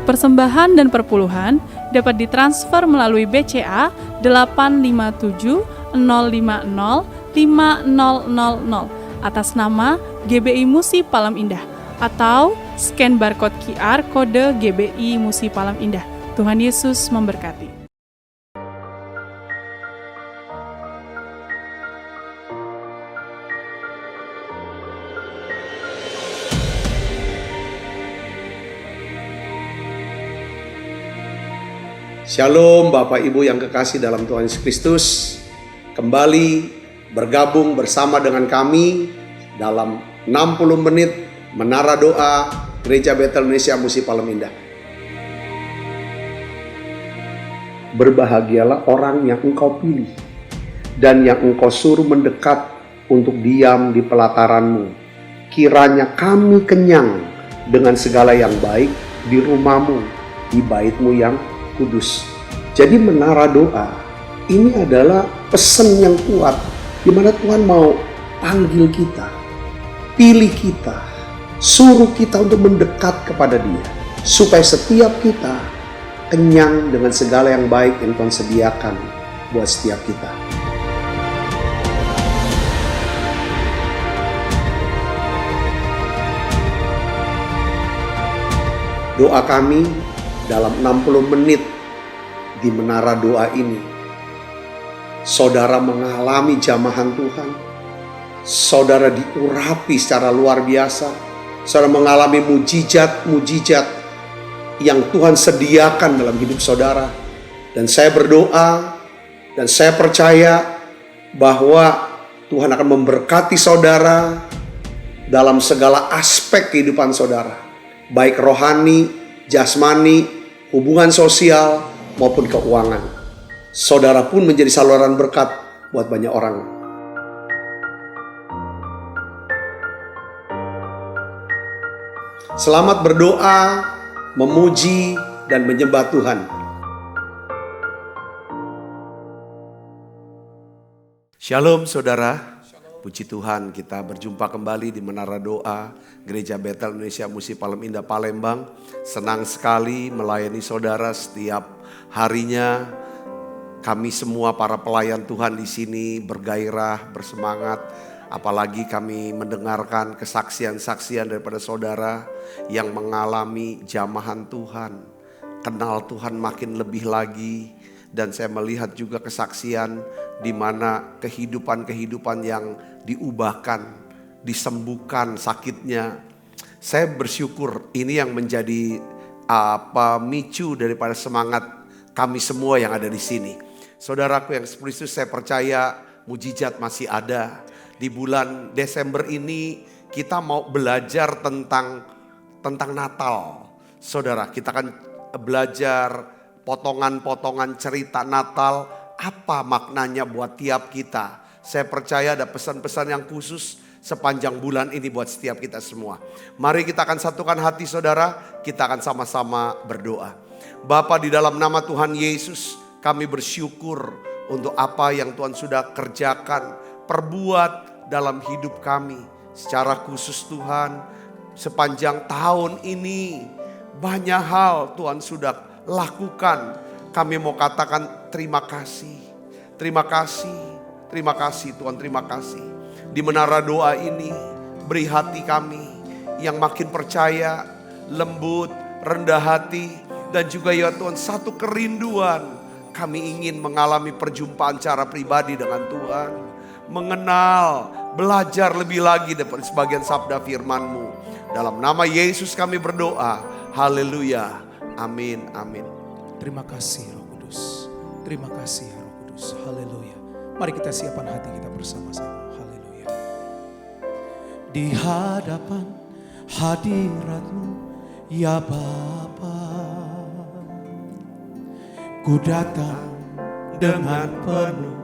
Persembahan dan perpuluhan dapat ditransfer melalui BCA 857 050 5000 atas nama GBI Musi Palem Indah atau scan barcode QR kode GBI Musi Palem Indah. Tuhan Yesus memberkati. Shalom Bapak Ibu yang kekasih dalam Tuhan Yesus Kristus. Kembali bergabung bersama dengan kami dalam 60 menit Menara Doa Gereja Betel Indonesia Musi Palem Indah. Berbahagialah orang yang engkau pilih dan yang engkau suruh mendekat untuk diam di pelataranmu. Kiranya kami kenyang dengan segala yang baik di rumahmu, di baitmu yang kudus. Jadi menara doa ini adalah pesan yang kuat di mana Tuhan mau panggil kita, pilih kita, suruh kita untuk mendekat kepada Dia supaya setiap kita kenyang dengan segala yang baik yang Tuhan sediakan buat setiap kita. Doa kami dalam 60 menit di menara doa ini, saudara mengalami jamahan Tuhan, saudara diurapi secara luar biasa, saudara mengalami mujizat-mujizat yang Tuhan sediakan dalam hidup saudara. Dan saya berdoa dan saya percaya bahwa Tuhan akan memberkati saudara dalam segala aspek kehidupan saudara, baik rohani, jasmani, hubungan sosial, maupun keuangan. Saudara pun menjadi saluran berkat buat banyak orang. Selamat berdoa, memuji, dan menyembah Tuhan. Shalom saudara. Puji Tuhan, kita berjumpa kembali di Menara Doa Gereja Betel Indonesia Musi Palem Indah Palembang. Senang sekali melayani saudara setiap harinya. Kami semua para pelayan Tuhan di sini bergairah, bersemangat. Apalagi kami mendengarkan kesaksian-saksian daripada saudara yang mengalami jamahan Tuhan, kenal Tuhan makin lebih lagi. Dan saya melihat juga kesaksian di mana kehidupan-kehidupan yang diubahkan, disembuhkan sakitnya. Saya bersyukur ini yang menjadi pemicu daripada semangat kami semua yang ada di sini. Saudaraku yang seperti itu, saya percaya mujizat masih ada. Di bulan Desember ini kita mau belajar tentang Natal. Saudara, kita akan belajar potongan-potongan cerita Natal, apa maknanya buat tiap kita. Saya percaya ada pesan-pesan yang khusus sepanjang bulan ini buat setiap kita semua. Mari kita akan satukan hati saudara, kita akan sama-sama berdoa. Bapa, di dalam nama Tuhan Yesus, kami bersyukur untuk apa yang Tuhan sudah kerjakan, perbuat dalam hidup kami. Secara khusus Tuhan, sepanjang tahun ini banyak hal Tuhan sudah lakukan. Kami mau katakan terima kasih. Terima kasih. Terima kasih Tuhan, terima kasih. Di menara doa ini beri hati kami yang makin percaya, lembut, rendah hati. Dan juga ya Tuhan satu kerinduan. Kami ingin mengalami perjumpaan secara pribadi dengan Tuhan. Mengenal, belajar lebih lagi dari sebagian sabda firman-Mu. Dalam nama Yesus kami berdoa. Haleluya. Amin, amin. Terima kasih Roh Kudus. Terima kasih Roh Kudus. Haleluya. Mari kita siapkan hati kita bersama-sama. Haleluya. Di hadapan hadirat-Mu ya Bapa, ku datang dengan penuh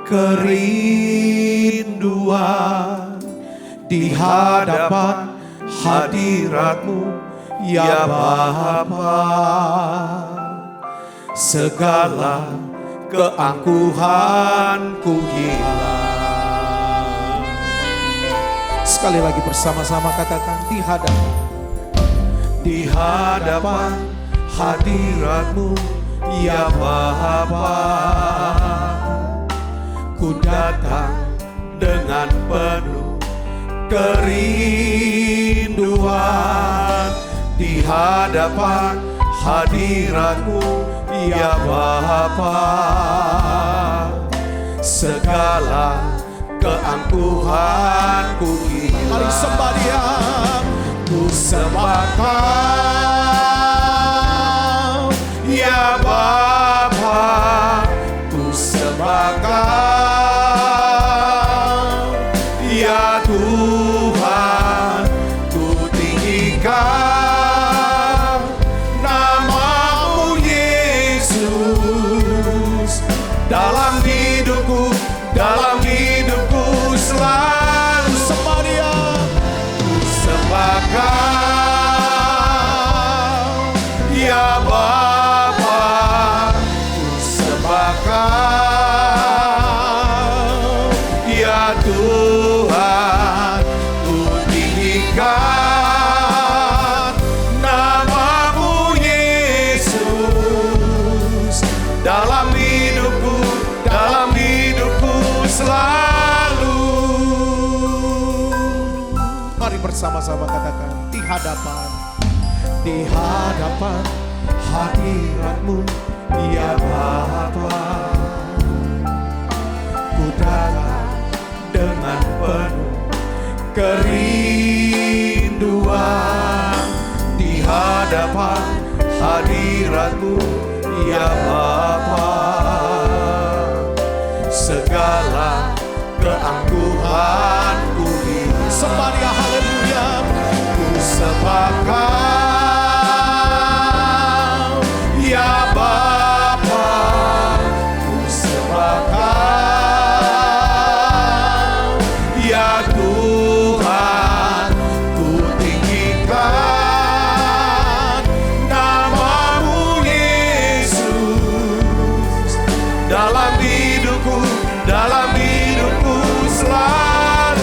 kerinduan. Di hadapan hadirat-Mu ya Bapa, segala keangkuhanku hilang. Sekali lagi bersama-sama katakan, di hadapan di hadapan hadirat-Mu ya Bapa. Ku datang dengan penuh kerinduan di hadapan hadirat-Mu ya Bapa. Segala keangkuhanku hilang. Mari sembah Dia. Ku sembah Kau ya Bapa. Ku sembah Kau ya Tuhan. Ku tinggikan nama-Mu Yesus dalam hidupku selalu. Sembah Dia. Sembah Kau ya Bapa. Ku sembah Kau ya Tuhan. Ku tinggikan nama-Mu Yesus dalam hidupku selalu. Mari bersama-sama katakan, di hadapan hadirat-Mu ya Bapa. Ku datang dengan penuh kerinduan di hadapan hadirat-Mu ya Bapa. Segala keangkuhanku hilang. Sembah Dia, haleluya. Ku sembah Kau ya Bapa. Ku sembah Kau ya Tuhan. Ku tinggikan nama-Mu Yesus dalam hidupku selalu.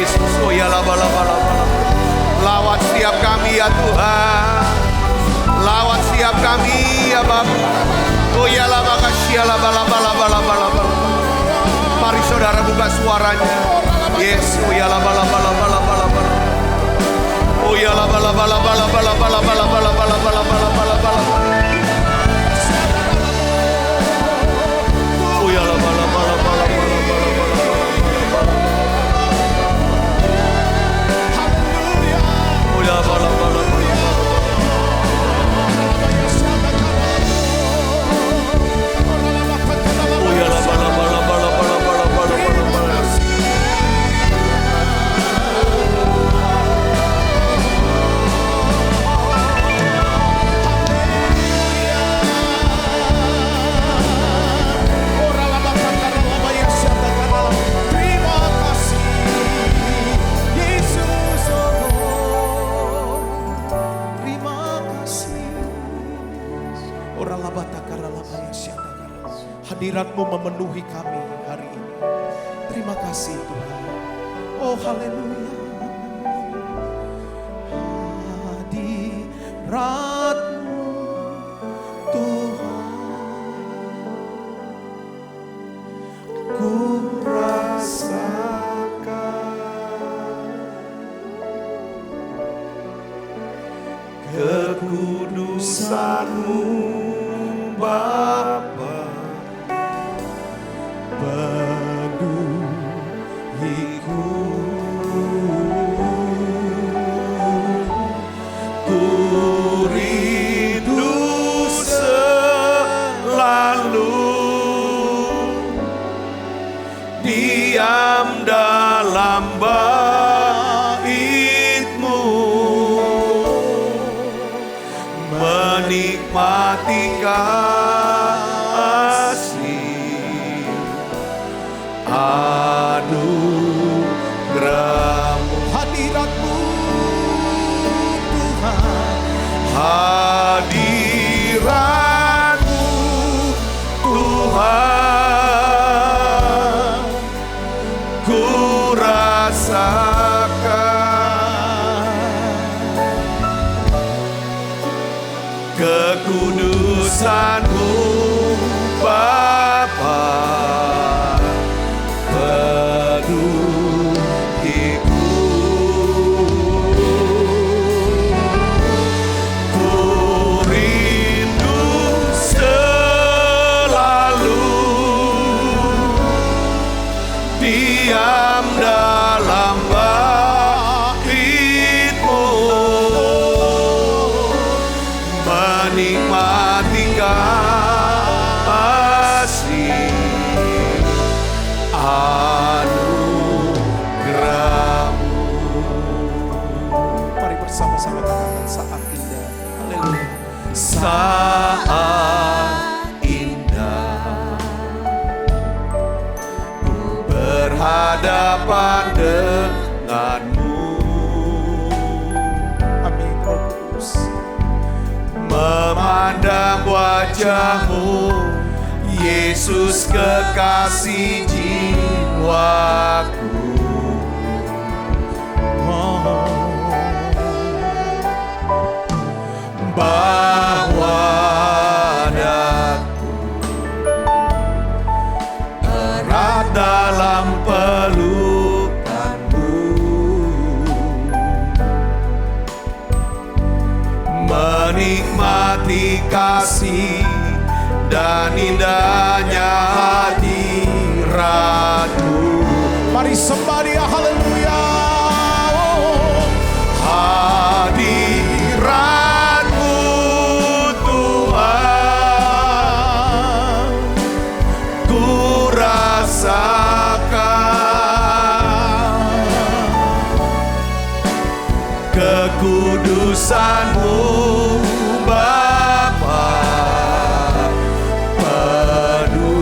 Yesus. Oh ya laba. Lawat setiap kami ya Tuhan. Lawat setiap kami ya Bapa. Oh ya laba kasih laba. Mari saudara buka suaranya. Yes, oh ya laba. Oh ya laba. Oh ya laba. Hadirat-Mu memenuhi kami hari ini. Terima kasih Tuhan. Oh haleluya. Hadirat-Mu Tuhan, ku rasakan kekudusan-Mu Bapa. Diam dalam bait-Mu, menikmati kasih anugerah-Mu. Hadirat-Mu Tuhan, hadirat-Mu Tuhan, kekudusan-Mu Bapa, penuhiku. Ku rindu selalu diam dalam bait-Mu, menikmati kasih anugerah-Mu. Mari bersama-sama katakan saat indah. Haleluya. Saat indah ku berhadapan dengan-Mu. Amin. Roh Kudus, memandang wajah-Mu, Yesus kekasih jiwaku. Bahwa daku erat dalam pelukan-Mu, menikmati kasih dan indahnya hadirat-Mu. Mari sembah Dia, haleluya. Hadirat-Mu Tuhan, ku rasakan kekudusan-Mu Bapa, penuhiku.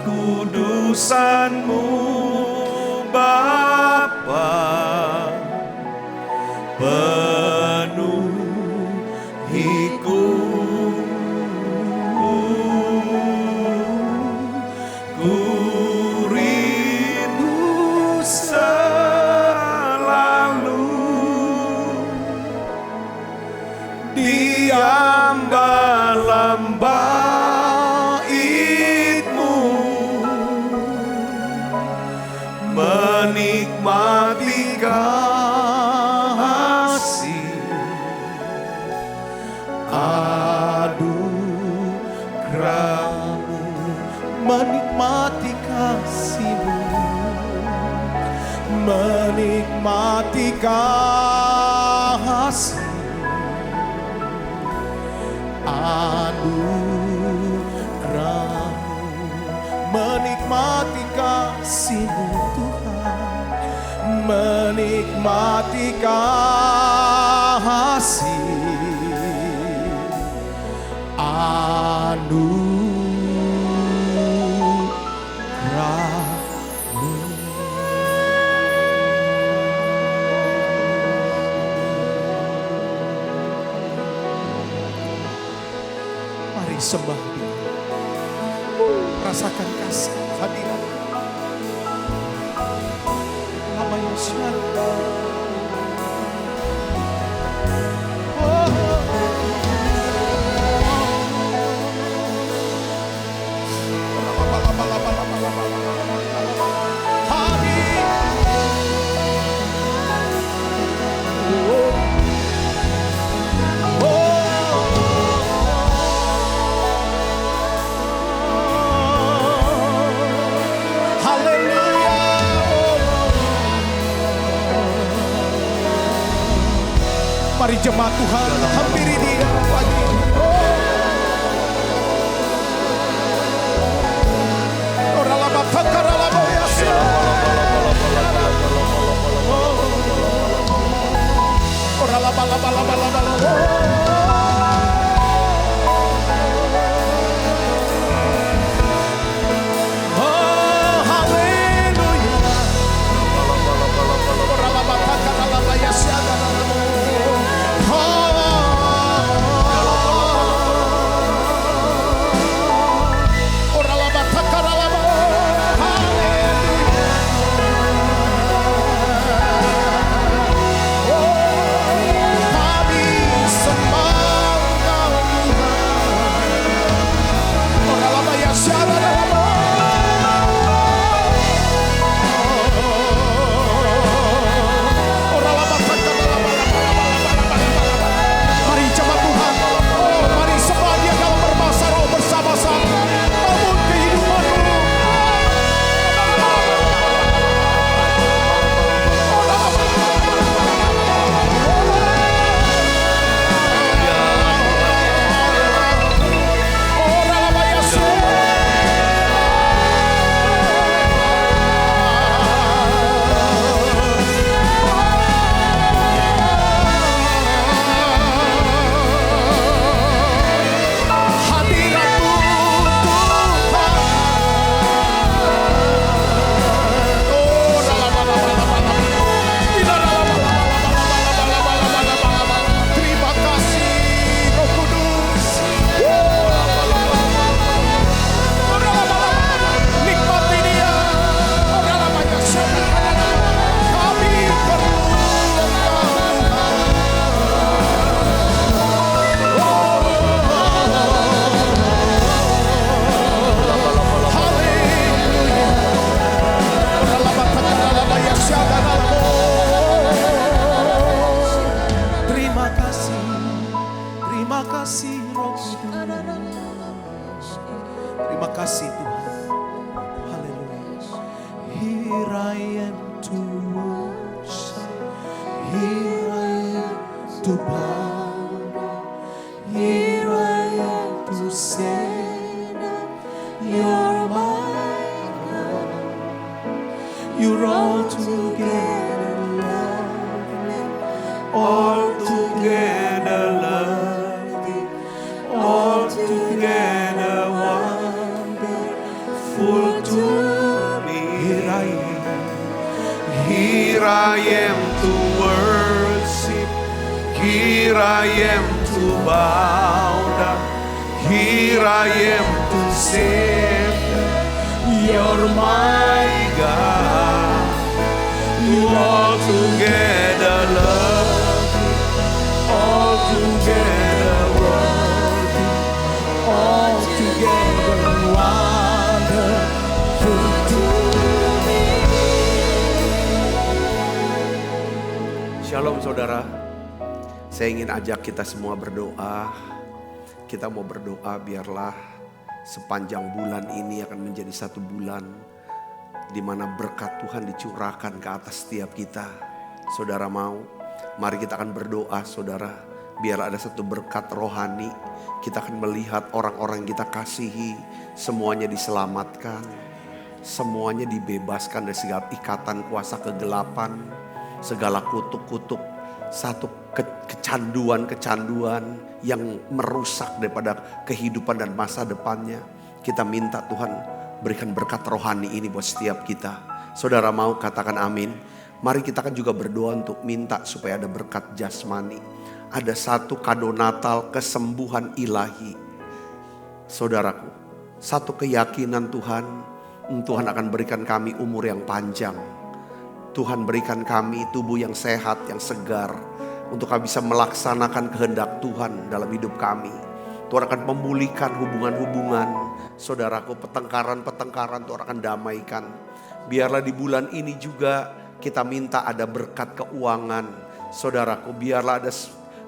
kekudusan-Mu Bapa, penuhiku. Ku rindu selalu diamba-lamba menikmati kasih anugerah-Mu, menikmati kasih-Mu, menikmati kasih anugerah-Mu, menikmati kasih-Mu Tuhan, menikmati kasih anugerah-Mu. Mari sembah Dia, rasakan kasih hadirat Lama Yesus. Mari jemaat Tuhan hampiri Dia pagi. kasih Tuhan. Haleluya. Here I am to worship, here I am to bow, here I am to say that you're my God. You're altogether lovely, altogether lovely, altogether wonderful. Here I am to worship, here I am to bow down, here I am to say you're my God. You altogether lovely, altogether worthy, altogether wonderful to me. Shalom saudara, saya ingin ajak kita semua berdoa. Kita mau berdoa biarlah sepanjang bulan ini akan menjadi satu bulan di mana berkat Tuhan dicurahkan ke atas setiap kita. Saudara mau? Mari kita akan berdoa saudara. Biar ada satu berkat rohani. Kita akan melihat orang-orang yang kita kasihi. Semuanya diselamatkan. Semuanya dibebaskan dari segala ikatan kuasa kegelapan. Segala kutuk-kutuk. Satu kecanduan-kecanduan yang merusak daripada kehidupan dan masa depannya. Kita minta Tuhan berikan berkat rohani ini buat setiap kita. Saudara mau katakan amin. Mari kita kan juga berdoa untuk minta supaya ada berkat jasmani. Ada satu kado Natal kesembuhan ilahi. Saudaraku, satu keyakinan Tuhan. Tuhan akan berikan kami umur yang panjang. Tuhan berikan kami tubuh yang sehat, yang segar. Untuk kami bisa melaksanakan kehendak Tuhan dalam hidup kami. Tuhan akan memulihkan hubungan-hubungan. Saudaraku, pertengkaran-pertengkaran Tuhan akan damaikan. Biarlah di bulan ini juga kita minta ada berkat keuangan. Saudaraku, biarlah ada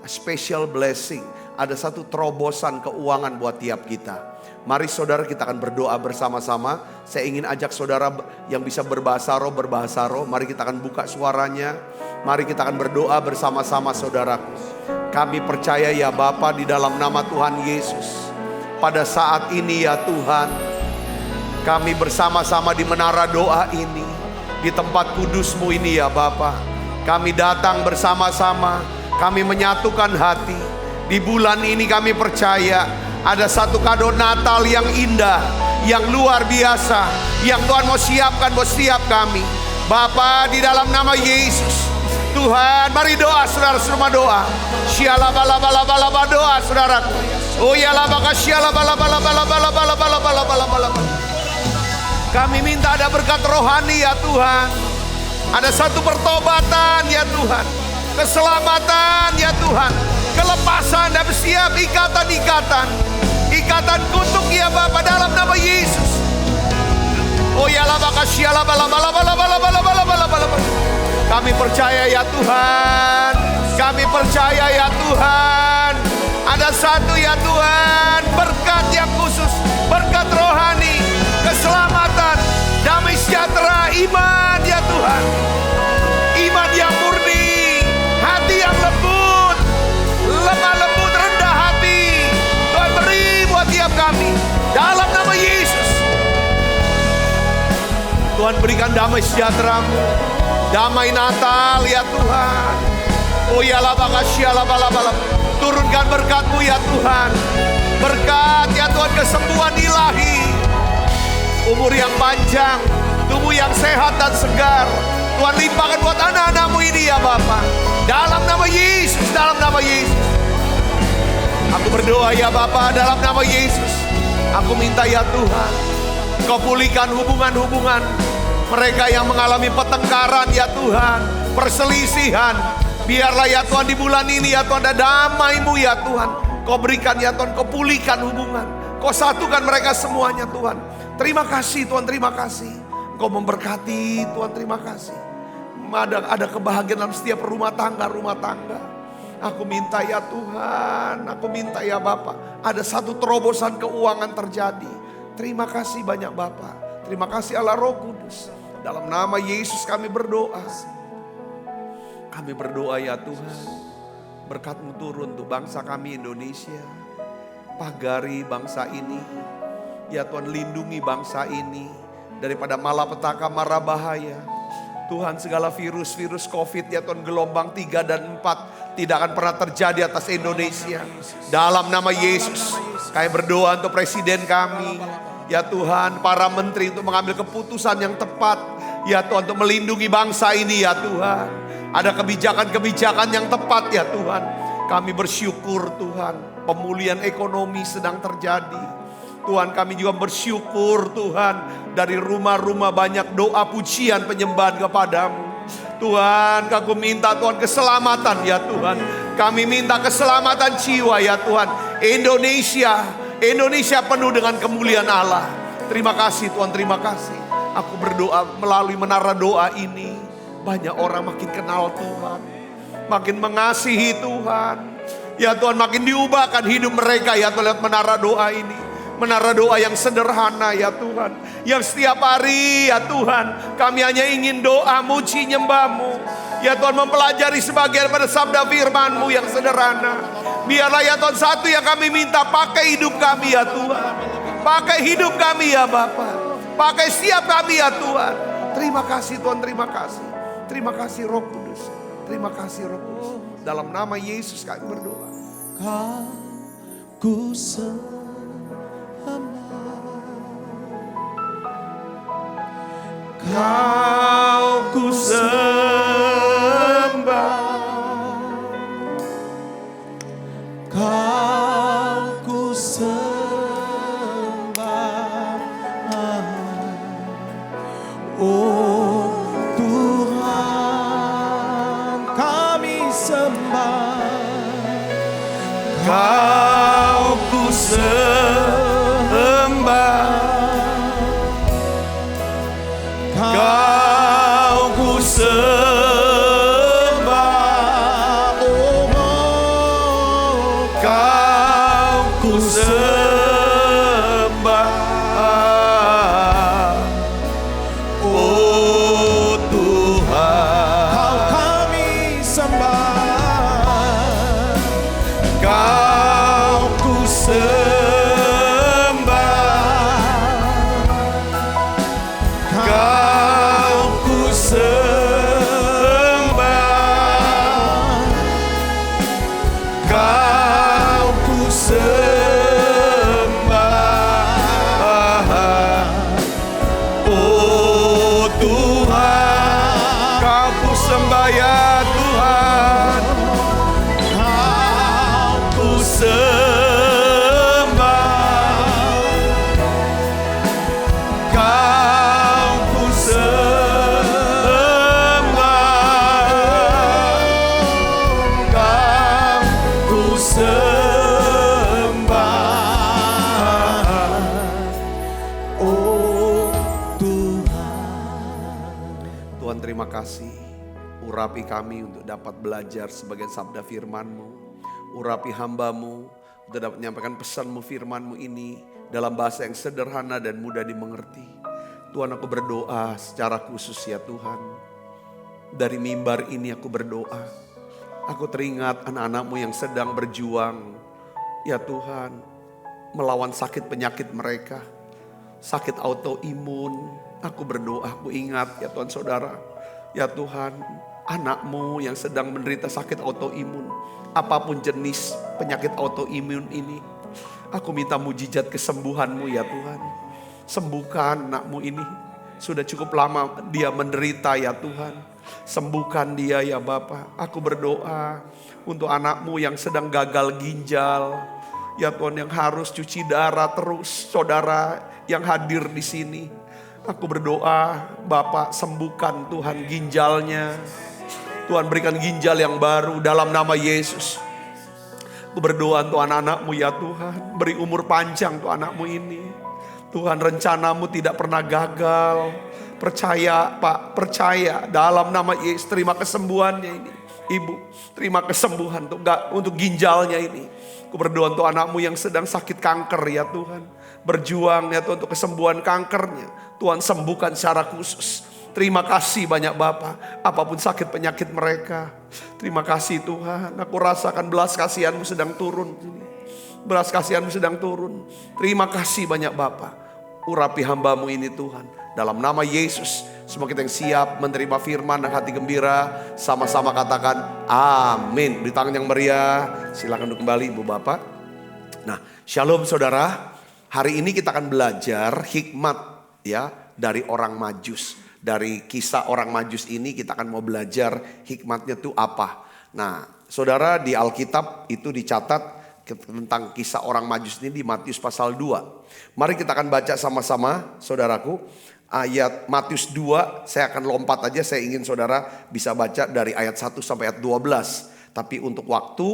special blessing. Ada satu terobosan keuangan buat tiap kita. Mari saudara kita akan berdoa bersama-sama. Saya ingin ajak saudara yang bisa berbahasa roh. Mari kita akan buka suaranya. Mari kita akan berdoa bersama-sama saudaraku. Kami percaya ya Bapa di dalam nama Tuhan Yesus. Pada saat ini ya Tuhan, kami bersama-sama di menara doa ini, di tempat kudus-Mu ini ya Bapa. Kami datang bersama-sama, kami menyatukan hati. Di bulan ini kami percaya ada satu kado Natal yang indah, yang luar biasa, yang Tuhan mau siapkan buat setiap kami. Bapa di dalam nama Yesus. Tuhan, mari doa saudara semua doa. Shalabalabalaba doa saudaraku. Oh ya labaka shalabalabalaba. Kami minta ada berkat rohani ya Tuhan. Ada satu pertobatan ya Tuhan. Keselamatan ya Tuhan. Kelepasan dari setiap ikatan-ikatan. Ikatan kutuk ya Bapa dalam nama Yesus. Oh ya labaka shalabalabalaba. Kami percaya ya Tuhan. Kami percaya ya Tuhan. Ada satu ya Tuhan. Berkat yang khusus. Berkat rohani. Keselamatan. Damai sejahtera. Iman ya Tuhan. Iman yang murni. Hati yang lembut. Lemah lembut rendah hati. Tuhan beri buat tiap kami. Dalam nama Yesus. Tuhan berikan damai sejahtera-Mu. Damai Natal ya Tuhan. Oh ya labakasya. Turunkan berkat-Mu ya Tuhan. Berkat ya Tuhan kesembuhan ilahi. Umur yang panjang. Tubuh yang sehat dan segar. Tuhan limpahkan buat anak-anak-Mu ini ya Bapa. Dalam nama Yesus. Dalam nama Yesus. Aku berdoa ya Bapa dalam nama Yesus. Aku minta ya Tuhan. Kau pulihkan hubungan-hubungan. Mereka yang mengalami pertengkaran ya Tuhan. Perselisihan. Biarlah ya Tuhan di bulan ini ya Tuhan ada damai-Mu ya Tuhan. Kau berikan ya Tuhan. Kau pulihkan hubungan. Kau satukan mereka semuanya Tuhan. Terima kasih Tuhan. Terima kasih. Kau memberkati Tuhan. Terima kasih. Ada kebahagiaan dalam setiap rumah tangga. Aku minta ya Tuhan. Aku minta ya Bapa. Ada satu terobosan keuangan terjadi. Terima kasih banyak Bapa. Terima kasih Allah Roh Kudus. Dalam nama Yesus kami berdoa. Kami berdoa ya Tuhan. Berkat-Mu turun untuk bangsa kami Indonesia. Pagari bangsa ini. Ya Tuhan lindungi bangsa ini. Daripada malapetaka mara bahaya. Tuhan segala virus-virus COVID ya Tuhan gelombang 3 dan 4. Tidak akan pernah terjadi atas Indonesia. Dalam nama Yesus. Kami berdoa untuk presiden kami. Ya Tuhan, para menteri untuk mengambil keputusan yang tepat. Ya Tuhan, untuk melindungi bangsa ini ya Tuhan. Ada kebijakan-kebijakan yang tepat ya Tuhan. Kami bersyukur Tuhan, pemulihan ekonomi sedang terjadi. Tuhan, kami juga bersyukur Tuhan, dari rumah-rumah banyak doa pujian penyembahan kepadamu. Tuhan, aku minta Tuhan keselamatan ya Tuhan. Kami minta keselamatan jiwa ya Tuhan. Indonesia penuh dengan kemuliaan Allah. Terima kasih Tuhan, terima kasih. Aku berdoa melalui menara doa ini, banyak orang makin kenal Tuhan, makin mengasihi Tuhan. Ya Tuhan, makin diubahkan hidup mereka ya Tuhan, lewat menara doa ini. Menara doa yang sederhana ya Tuhan, yang setiap hari ya Tuhan, kami hanya ingin doa, muji, nyembah-Mu. Ya Tuhan, mempelajari sebagian pada sabda firman-Mu yang sederhana. Biarlah ya Tuhan, satu yang kami minta, pakai hidup kami ya Tuhan. Pakai hidup kami ya Bapa. Pakai setiap kami ya Tuhan. Terima kasih Tuhan, terima kasih. Terima kasih Roh Kudus. Terima kasih Roh Kudus. Dalam nama Yesus kami berdoa. Ku sembah, Kau ku sembah, Kau ku sembah, oh Tuhan kami sembah. Kau ku sembah, Kau ku sembah, Oh, Kau ku sembah, oh Tuhan. Kau kami sembah, Kau ku sembah, Kau ku sembah, Kau ku sembah, oh Tuhan. Kau ku sembah ya Tuhan. Kau ku sembah, Kau ku sembah, Kau ku sembah, oh Tuhan. Tuhan, terima kasih. Urapi kami untuk dapat belajar sebagian sabda firman-Mu. Urapi hamba-Mu untuk dapat menyampaikan pesan-Mu, firman-Mu ini dalam bahasa yang sederhana dan mudah dimengerti. Tuhan, aku berdoa secara khusus ya Tuhan. Dari mimbar ini aku berdoa. Aku teringat anak-anak-Mu yang sedang berjuang. Ya Tuhan, melawan sakit penyakit mereka. Sakit autoimun. Aku berdoa, aku ingat ya Tuhan saudara. Ya Tuhan, anak-Mu yang sedang menderita sakit autoimun. Apapun jenis penyakit autoimun ini. Aku minta mujizat kesembuhan-Mu ya Tuhan. Sembuhkan anak-Mu ini. Sudah cukup lama dia menderita ya Tuhan. Sembuhkan dia ya Bapa. Aku berdoa untuk anak-Mu yang sedang gagal ginjal. Ya Tuhan, yang harus cuci darah terus. Saudara yang hadir di sini. Aku berdoa Bapa, sembuhkan Tuhan ginjalnya. Tuhan, berikan ginjal yang baru dalam nama Yesus. Aku berdoa untuk anak-anak-Mu ya Tuhan. Beri umur panjang untuk anak-Mu ini. Tuhan, rencana-Mu tidak pernah gagal. Percaya Pak, percaya dalam nama Yesus. Terima kesembuhannya ini. Ibu, terima kesembuhan untuk ginjalnya ini. Aku berdoa untuk anak-Mu yang sedang sakit kanker ya Tuhan. Berjuang ya Tuhan untuk kesembuhan kankernya. Tuhan, sembuhkan secara khusus. Terima kasih banyak Bapa. Apapun sakit penyakit mereka. Terima kasih Tuhan. Aku rasakan belas kasihan-Mu sedang turun. Belas kasihan-Mu sedang turun. Terima kasih banyak Bapa. Urapi hamba-Mu ini Tuhan. Dalam nama Yesus. Semua kita yang siap menerima firman dan hati gembira. Sama-sama katakan amin. Di tangan yang meriah. Silakan duduk kembali Ibu Bapak. Nah, shalom saudara. Hari ini kita akan belajar hikmat ya dari orang Majus. dari kisah orang Majus ini kita akan mau belajar hikmatnya itu apa. Nah, saudara, di Alkitab itu dicatat tentang kisah orang Majus ini di Matius pasal 2. Mari kita akan baca sama-sama, saudaraku. Ayat Matius 2, saya akan lompat aja, saya ingin saudara bisa baca dari ayat 1 sampai ayat 12. Tapi untuk waktu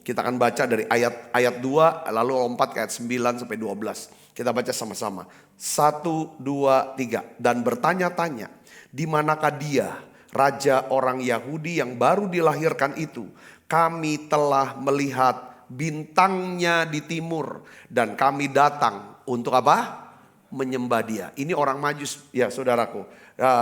kita akan baca dari ayat 2 lalu lompat ke ayat 9 sampai 12. Kita baca sama-sama. 1, 2, 3. Dan bertanya-tanya, di manakah dia, raja orang Yahudi yang baru dilahirkan itu? Kami telah melihat bintangnya di timur dan kami datang untuk apa? Menyembah dia. Ini orang Majus ya saudaraku.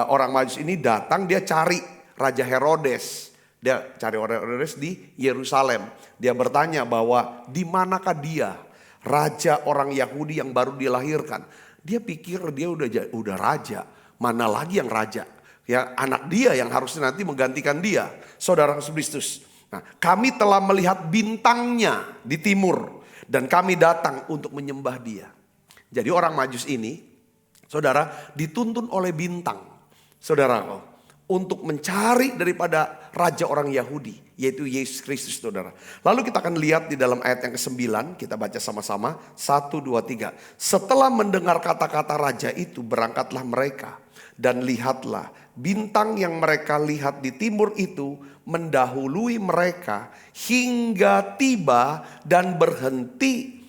Orang Majus ini datang, dia cari Raja Herodes. Dia cari Herodes di Yerusalem. Dia bertanya bahwa di manakah dia, raja orang Yahudi yang baru dilahirkan. Dia pikir dia udah raja. Mana lagi yang raja? Ya, anak dia yang harusnya nanti menggantikan dia. Saudara Kristus. Nah, kami telah melihat bintangnya di timur dan kami datang untuk menyembah dia. Jadi orang Majus ini, saudara, dituntun oleh bintang, saudara, untuk mencari daripada raja orang Yahudi, yaitu Yesus Kristus, saudara. Lalu kita akan lihat di dalam ayat yang ke-9, kita baca sama-sama, 1, 2, 3. Setelah mendengar kata-kata raja itu, berangkatlah mereka. Dan lihatlah, bintang yang mereka lihat di timur itu mendahului mereka hingga tiba dan berhenti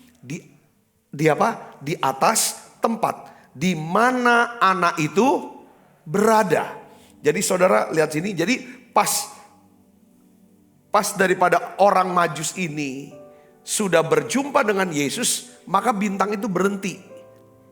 di atas tempat di mana anak itu berada. Jadi saudara lihat sini, jadi pas daripada orang Majus ini sudah berjumpa dengan Yesus, maka bintang itu berhenti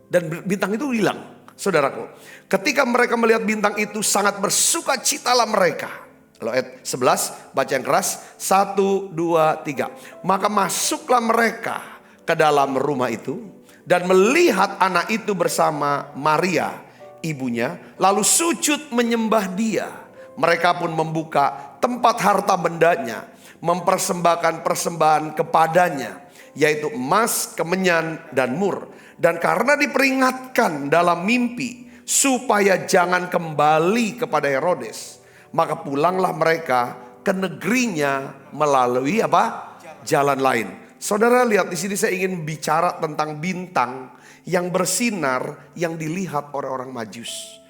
dan bintang itu hilang. Saudaraku, ketika mereka melihat bintang itu sangat bersukacitalah mereka. Lalu ayat 11 baca yang keras, 1, 2, 3. Maka masuklah mereka ke dalam rumah itu dan melihat anak itu bersama Maria ibunya, lalu sujud menyembah dia. Mereka pun membuka tempat harta bendanya, mempersembahkan persembahan kepadanya, yaitu emas, kemenyan, dan mur. Dan karena diperingatkan dalam mimpi supaya jangan kembali kepada Herodes, maka pulanglah mereka ke negerinya melalui apa? Jalan lain. Saudara lihat di sini, saya ingin bicara tentang bintang yang bersinar yang dilihat oleh orang Majus.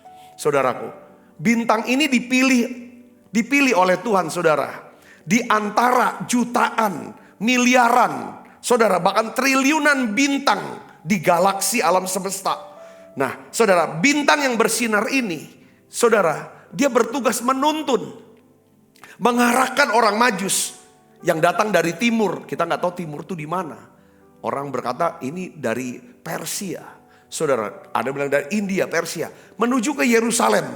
Saudaraku, bintang ini dipilih oleh Tuhan, saudara. Di antara jutaan, miliaran, saudara, bahkan triliunan bintang di galaksi alam semesta. Nah, saudara, bintang yang bersinar ini, saudara, dia bertugas menuntun, mengarahkan orang Majus yang datang dari timur. Kita nggak tahu timur itu di mana. Orang berkata ini dari Persia. Saudara, ada bilang dari India, Persia, menuju ke Yerusalem.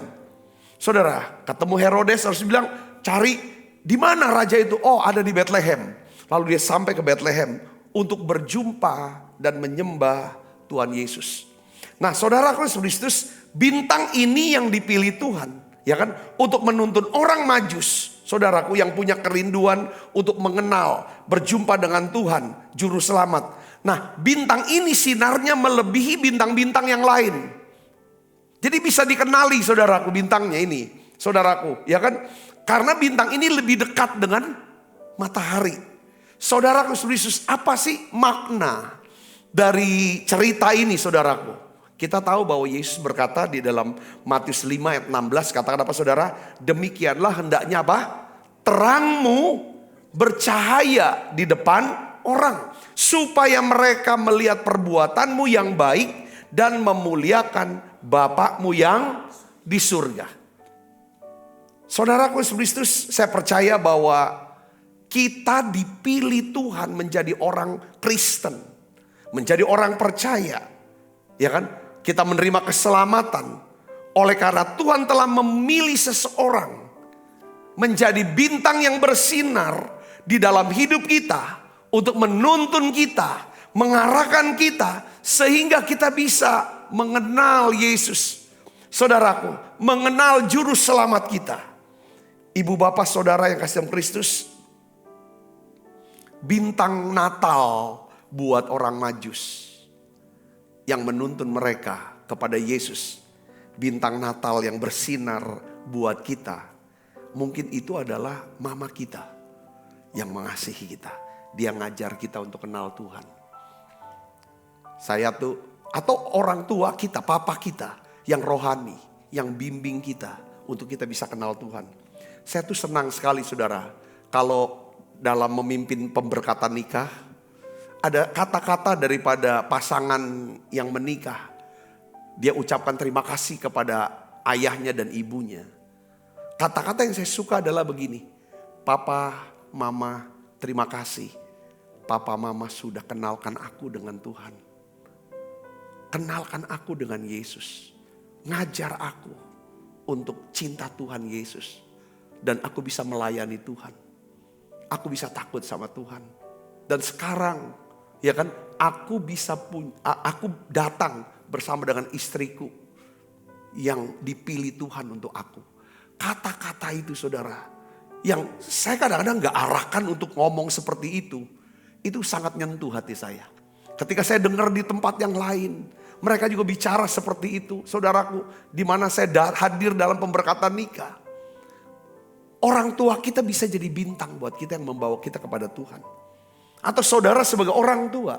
Saudara, ketemu Herodes, harus bilang cari di mana raja itu. Oh, ada di Bethlehem. Lalu dia sampai ke Bethlehem untuk berjumpa dan menyembah Tuhan Yesus. Nah, saudara Kristus, bintang ini yang dipilih Tuhan, ya kan, untuk menuntun orang Majus. Saudaraku yang punya kerinduan untuk mengenal, berjumpa dengan Tuhan, juru selamat. Nah, bintang ini sinarnya melebihi bintang-bintang yang lain. Jadi bisa dikenali saudaraku bintangnya ini, saudaraku, ya kan? Karena bintang ini lebih dekat dengan matahari. Saudaraku Kristus, apa sih makna dari cerita ini, saudaraku? Kita tahu bahwa Yesus berkata di dalam Matius 5 ayat 16, katakan apa saudara? Demikianlah hendaknya apa? Terangmu bercahaya di depan orang, supaya mereka melihat perbuatanmu yang baik dan memuliakan Bapakmu yang di surga. Saudaraku Kristus, saya percaya bahwa kita dipilih Tuhan menjadi orang Kristen, menjadi orang percaya, ya kan? Kita menerima keselamatan oleh karena Tuhan telah memilih seseorang menjadi bintang yang bersinar di dalam hidup kita untuk menuntun kita, mengarahkan kita sehingga kita bisa mengenal Yesus. Saudaraku, mengenal juru selamat kita. Ibu bapak saudara yang kasih dalam Kristus, bintang Natal buat orang Majus yang menuntun mereka kepada Yesus. bintang Natal yang bersinar buat kita, mungkin itu adalah mama kita yang mengasihi kita. Dia ngajar kita untuk kenal Tuhan. Atau orang tua kita, papa kita yang rohani, yang bimbing kita untuk kita bisa kenal Tuhan. Saya tuh senang sekali saudara, kalau dalam memimpin pemberkatan nikah, ada kata-kata daripada pasangan yang menikah. Dia ucapkan terima kasih kepada ayahnya dan ibunya. Kata-kata yang saya suka adalah begini. Papa, mama, terima kasih. Papa, mama sudah kenalkan aku dengan Tuhan. Kenalkan aku dengan Yesus. Ngajar aku untuk cinta Tuhan Yesus. Dan aku bisa melayani Tuhan. Aku bisa takut sama Tuhan. Dan sekarang, ya kan, aku datang bersama dengan istriku yang dipilih Tuhan untuk aku. Kata-kata itu saudara, yang saya kadang-kadang gak arahkan untuk ngomong seperti itu sangat nyentuh hati saya. Ketika saya dengar di tempat yang lain, mereka juga bicara seperti itu. Saudaraku, di mana saya hadir dalam pemberkatan nikah. Orang tua kita bisa jadi bintang buat kita yang membawa kita kepada Tuhan. Atau saudara sebagai orang tua,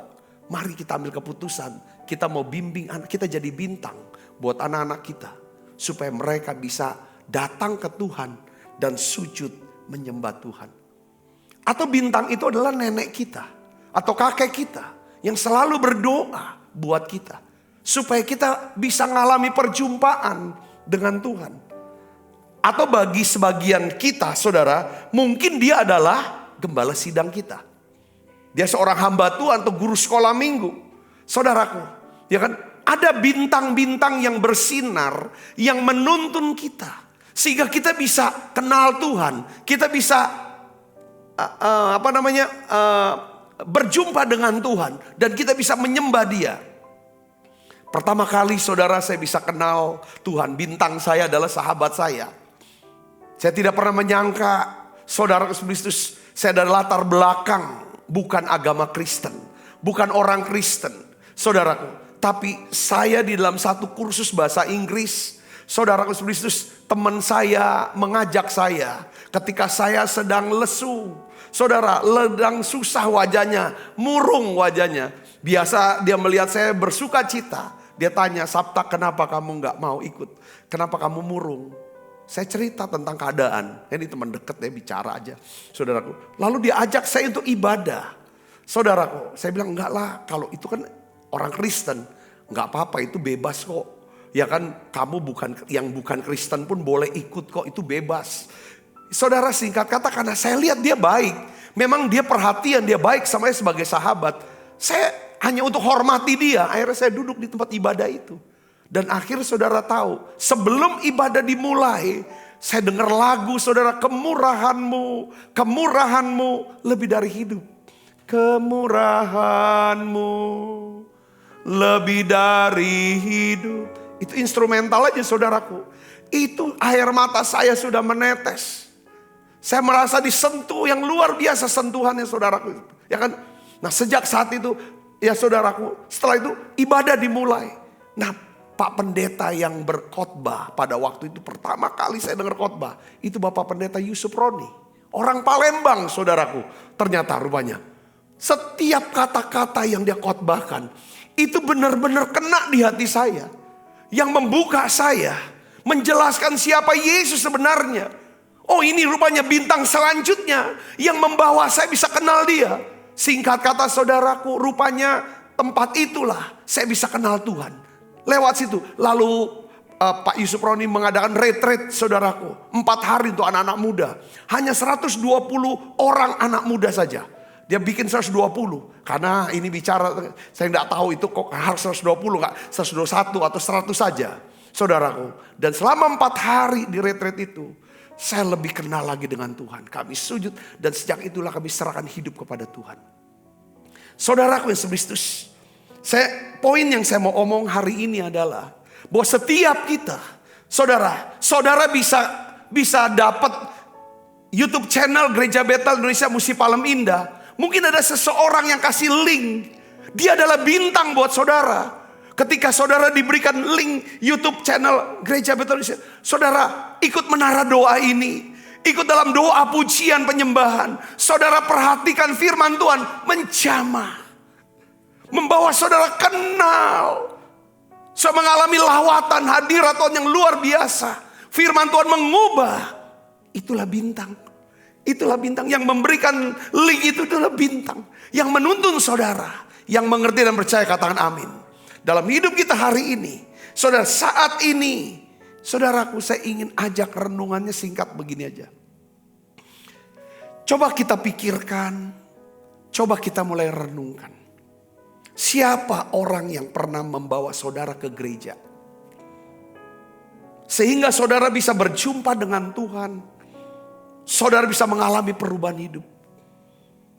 mari kita ambil keputusan. Kita mau bimbing anak kita jadi bintang buat anak-anak kita. Supaya mereka bisa datang ke Tuhan dan sujud menyembah Tuhan. Atau bintang itu adalah nenek kita atau kakek kita yang selalu berdoa buat kita. Supaya kita bisa mengalami perjumpaan dengan Tuhan. Atau bagi sebagian kita saudara, mungkin dia adalah gembala sidang kita. Dia seorang hamba Tuhan atau guru sekolah minggu. Saudaraku, ya kan? Ada bintang-bintang yang bersinar, yang menuntun kita. Sehingga kita bisa kenal Tuhan. Kita bisa berjumpa dengan Tuhan. Dan kita bisa menyembah Dia. Pertama kali saudara saya bisa kenal Tuhan. Bintang saya adalah sahabat saya. Saya tidak pernah menyangka saudara Kristus, saya dari latar belakang bukan agama Kristen, bukan orang Kristen, saudaraku. Tapi saya di dalam satu kursus bahasa Inggris, saudara Kristus, teman saya mengajak saya ketika saya sedang lesu. Saudara, sedang susah wajahnya, murung wajahnya. Biasa dia melihat saya bersuka cita. Dia tanya, Sabta kenapa kamu gak mau ikut? Kenapa kamu murung? Saya cerita tentang keadaan. Ini teman dekat ya bicara aja. Saudaraku. Lalu dia ajak saya untuk ibadah. Saudaraku. Saya bilang enggak lah. Kalau itu kan orang Kristen. Enggak apa-apa itu bebas kok. Ya kan kamu bukan Kristen pun boleh ikut kok. Itu bebas. Saudara singkat kata karena saya lihat dia baik. Memang dia perhatian. Dia baik sama saya sebagai sahabat. Saya hanya untuk hormati dia. Akhirnya saya duduk di tempat ibadah itu. Dan akhirnya saudara tahu, sebelum ibadah dimulai, saya dengar lagu saudara, kemurahanmu, kemurahanmu lebih dari hidup. Kemurahanmu lebih dari hidup. Itu instrumental aja saudaraku. Itu air mata saya sudah menetes. Saya merasa disentuh yang luar biasa sentuhannya saudaraku. Ya kan? Nah sejak saat itu, ya saudaraku, setelah itu ibadah dimulai. Nah Pak Pendeta yang berkhotbah pada waktu itu pertama kali saya dengar khotbah. Itu Bapak Pendeta Yusuf Roni. Orang Palembang saudaraku. Ternyata rupanya. Setiap kata-kata yang dia khotbahkan. Itu benar-benar kena di hati saya. Yang membuka saya. Menjelaskan siapa Yesus sebenarnya. Oh ini rupanya bintang selanjutnya. Yang membawa saya bisa kenal dia. Singkat kata saudaraku. Rupanya tempat itulah saya bisa kenal Tuhan. Lewat situ. Lalu Pak Yusuf Roni mengadakan retreat saudaraku. 4 hari untuk anak-anak muda. Hanya 120 orang anak muda saja. Dia bikin 120. Karena ini bicara, saya tidak tahu itu kok harus 120 enggak. 121 atau 100 saja. Saudaraku. Dan selama 4 hari di retreat itu. Saya lebih kenal lagi dengan Tuhan. Kami sujud dan sejak itulah kami serahkan hidup kepada Tuhan. Saudaraku yang Kristus. Poin yang saya mau omong hari ini adalah bahwa setiap kita, saudara bisa dapat YouTube channel Gereja Betel Indonesia Musi Palem Indah. Mungkin ada seseorang yang kasih link. Dia adalah bintang buat saudara. Ketika saudara diberikan link YouTube channel Gereja Betel Indonesia, saudara ikut menara doa ini. Ikut dalam doa pujian penyembahan. Saudara perhatikan firman Tuhan menjamah. Membawa saudara kenal. Saya mengalami lawatan hadirat Tuhan yang luar biasa. Firman Tuhan mengubah. Itulah bintang. Itulah bintang yang memberikan link itu adalah bintang. Yang menuntun saudara. Yang mengerti dan percaya katakan amin. Dalam hidup kita hari ini. Saudara saat ini. Saudaraku saya ingin ajak renungannya singkat begini aja. Coba kita pikirkan. Coba kita mulai renungkan. Siapa orang yang pernah membawa saudara ke gereja? Sehingga saudara bisa berjumpa dengan Tuhan. Saudara bisa mengalami perubahan hidup.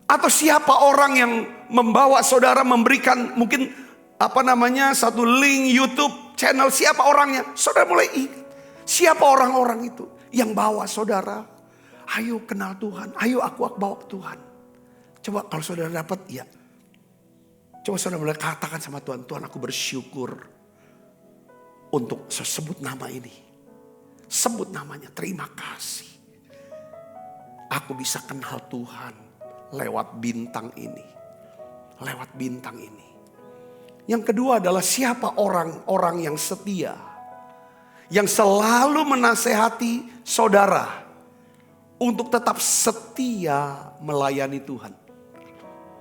Atau siapa orang yang membawa saudara memberikan mungkin satu link YouTube channel, siapa orangnya? Saudara mulai ingat. Siapa orang-orang itu yang bawa saudara? Ayo kenal Tuhan, ayo aku bawa ke Tuhan. Coba kalau saudara dapat, ya. Coba saudara mulai katakan sama Tuhan, Tuhan aku bersyukur untuk sebut nama ini. Sebut namanya, terima kasih. Aku bisa kenal Tuhan lewat bintang ini. Lewat bintang ini. Yang kedua adalah siapa orang-orang yang setia. Yang selalu menasehati saudara. Untuk tetap setia melayani Tuhan.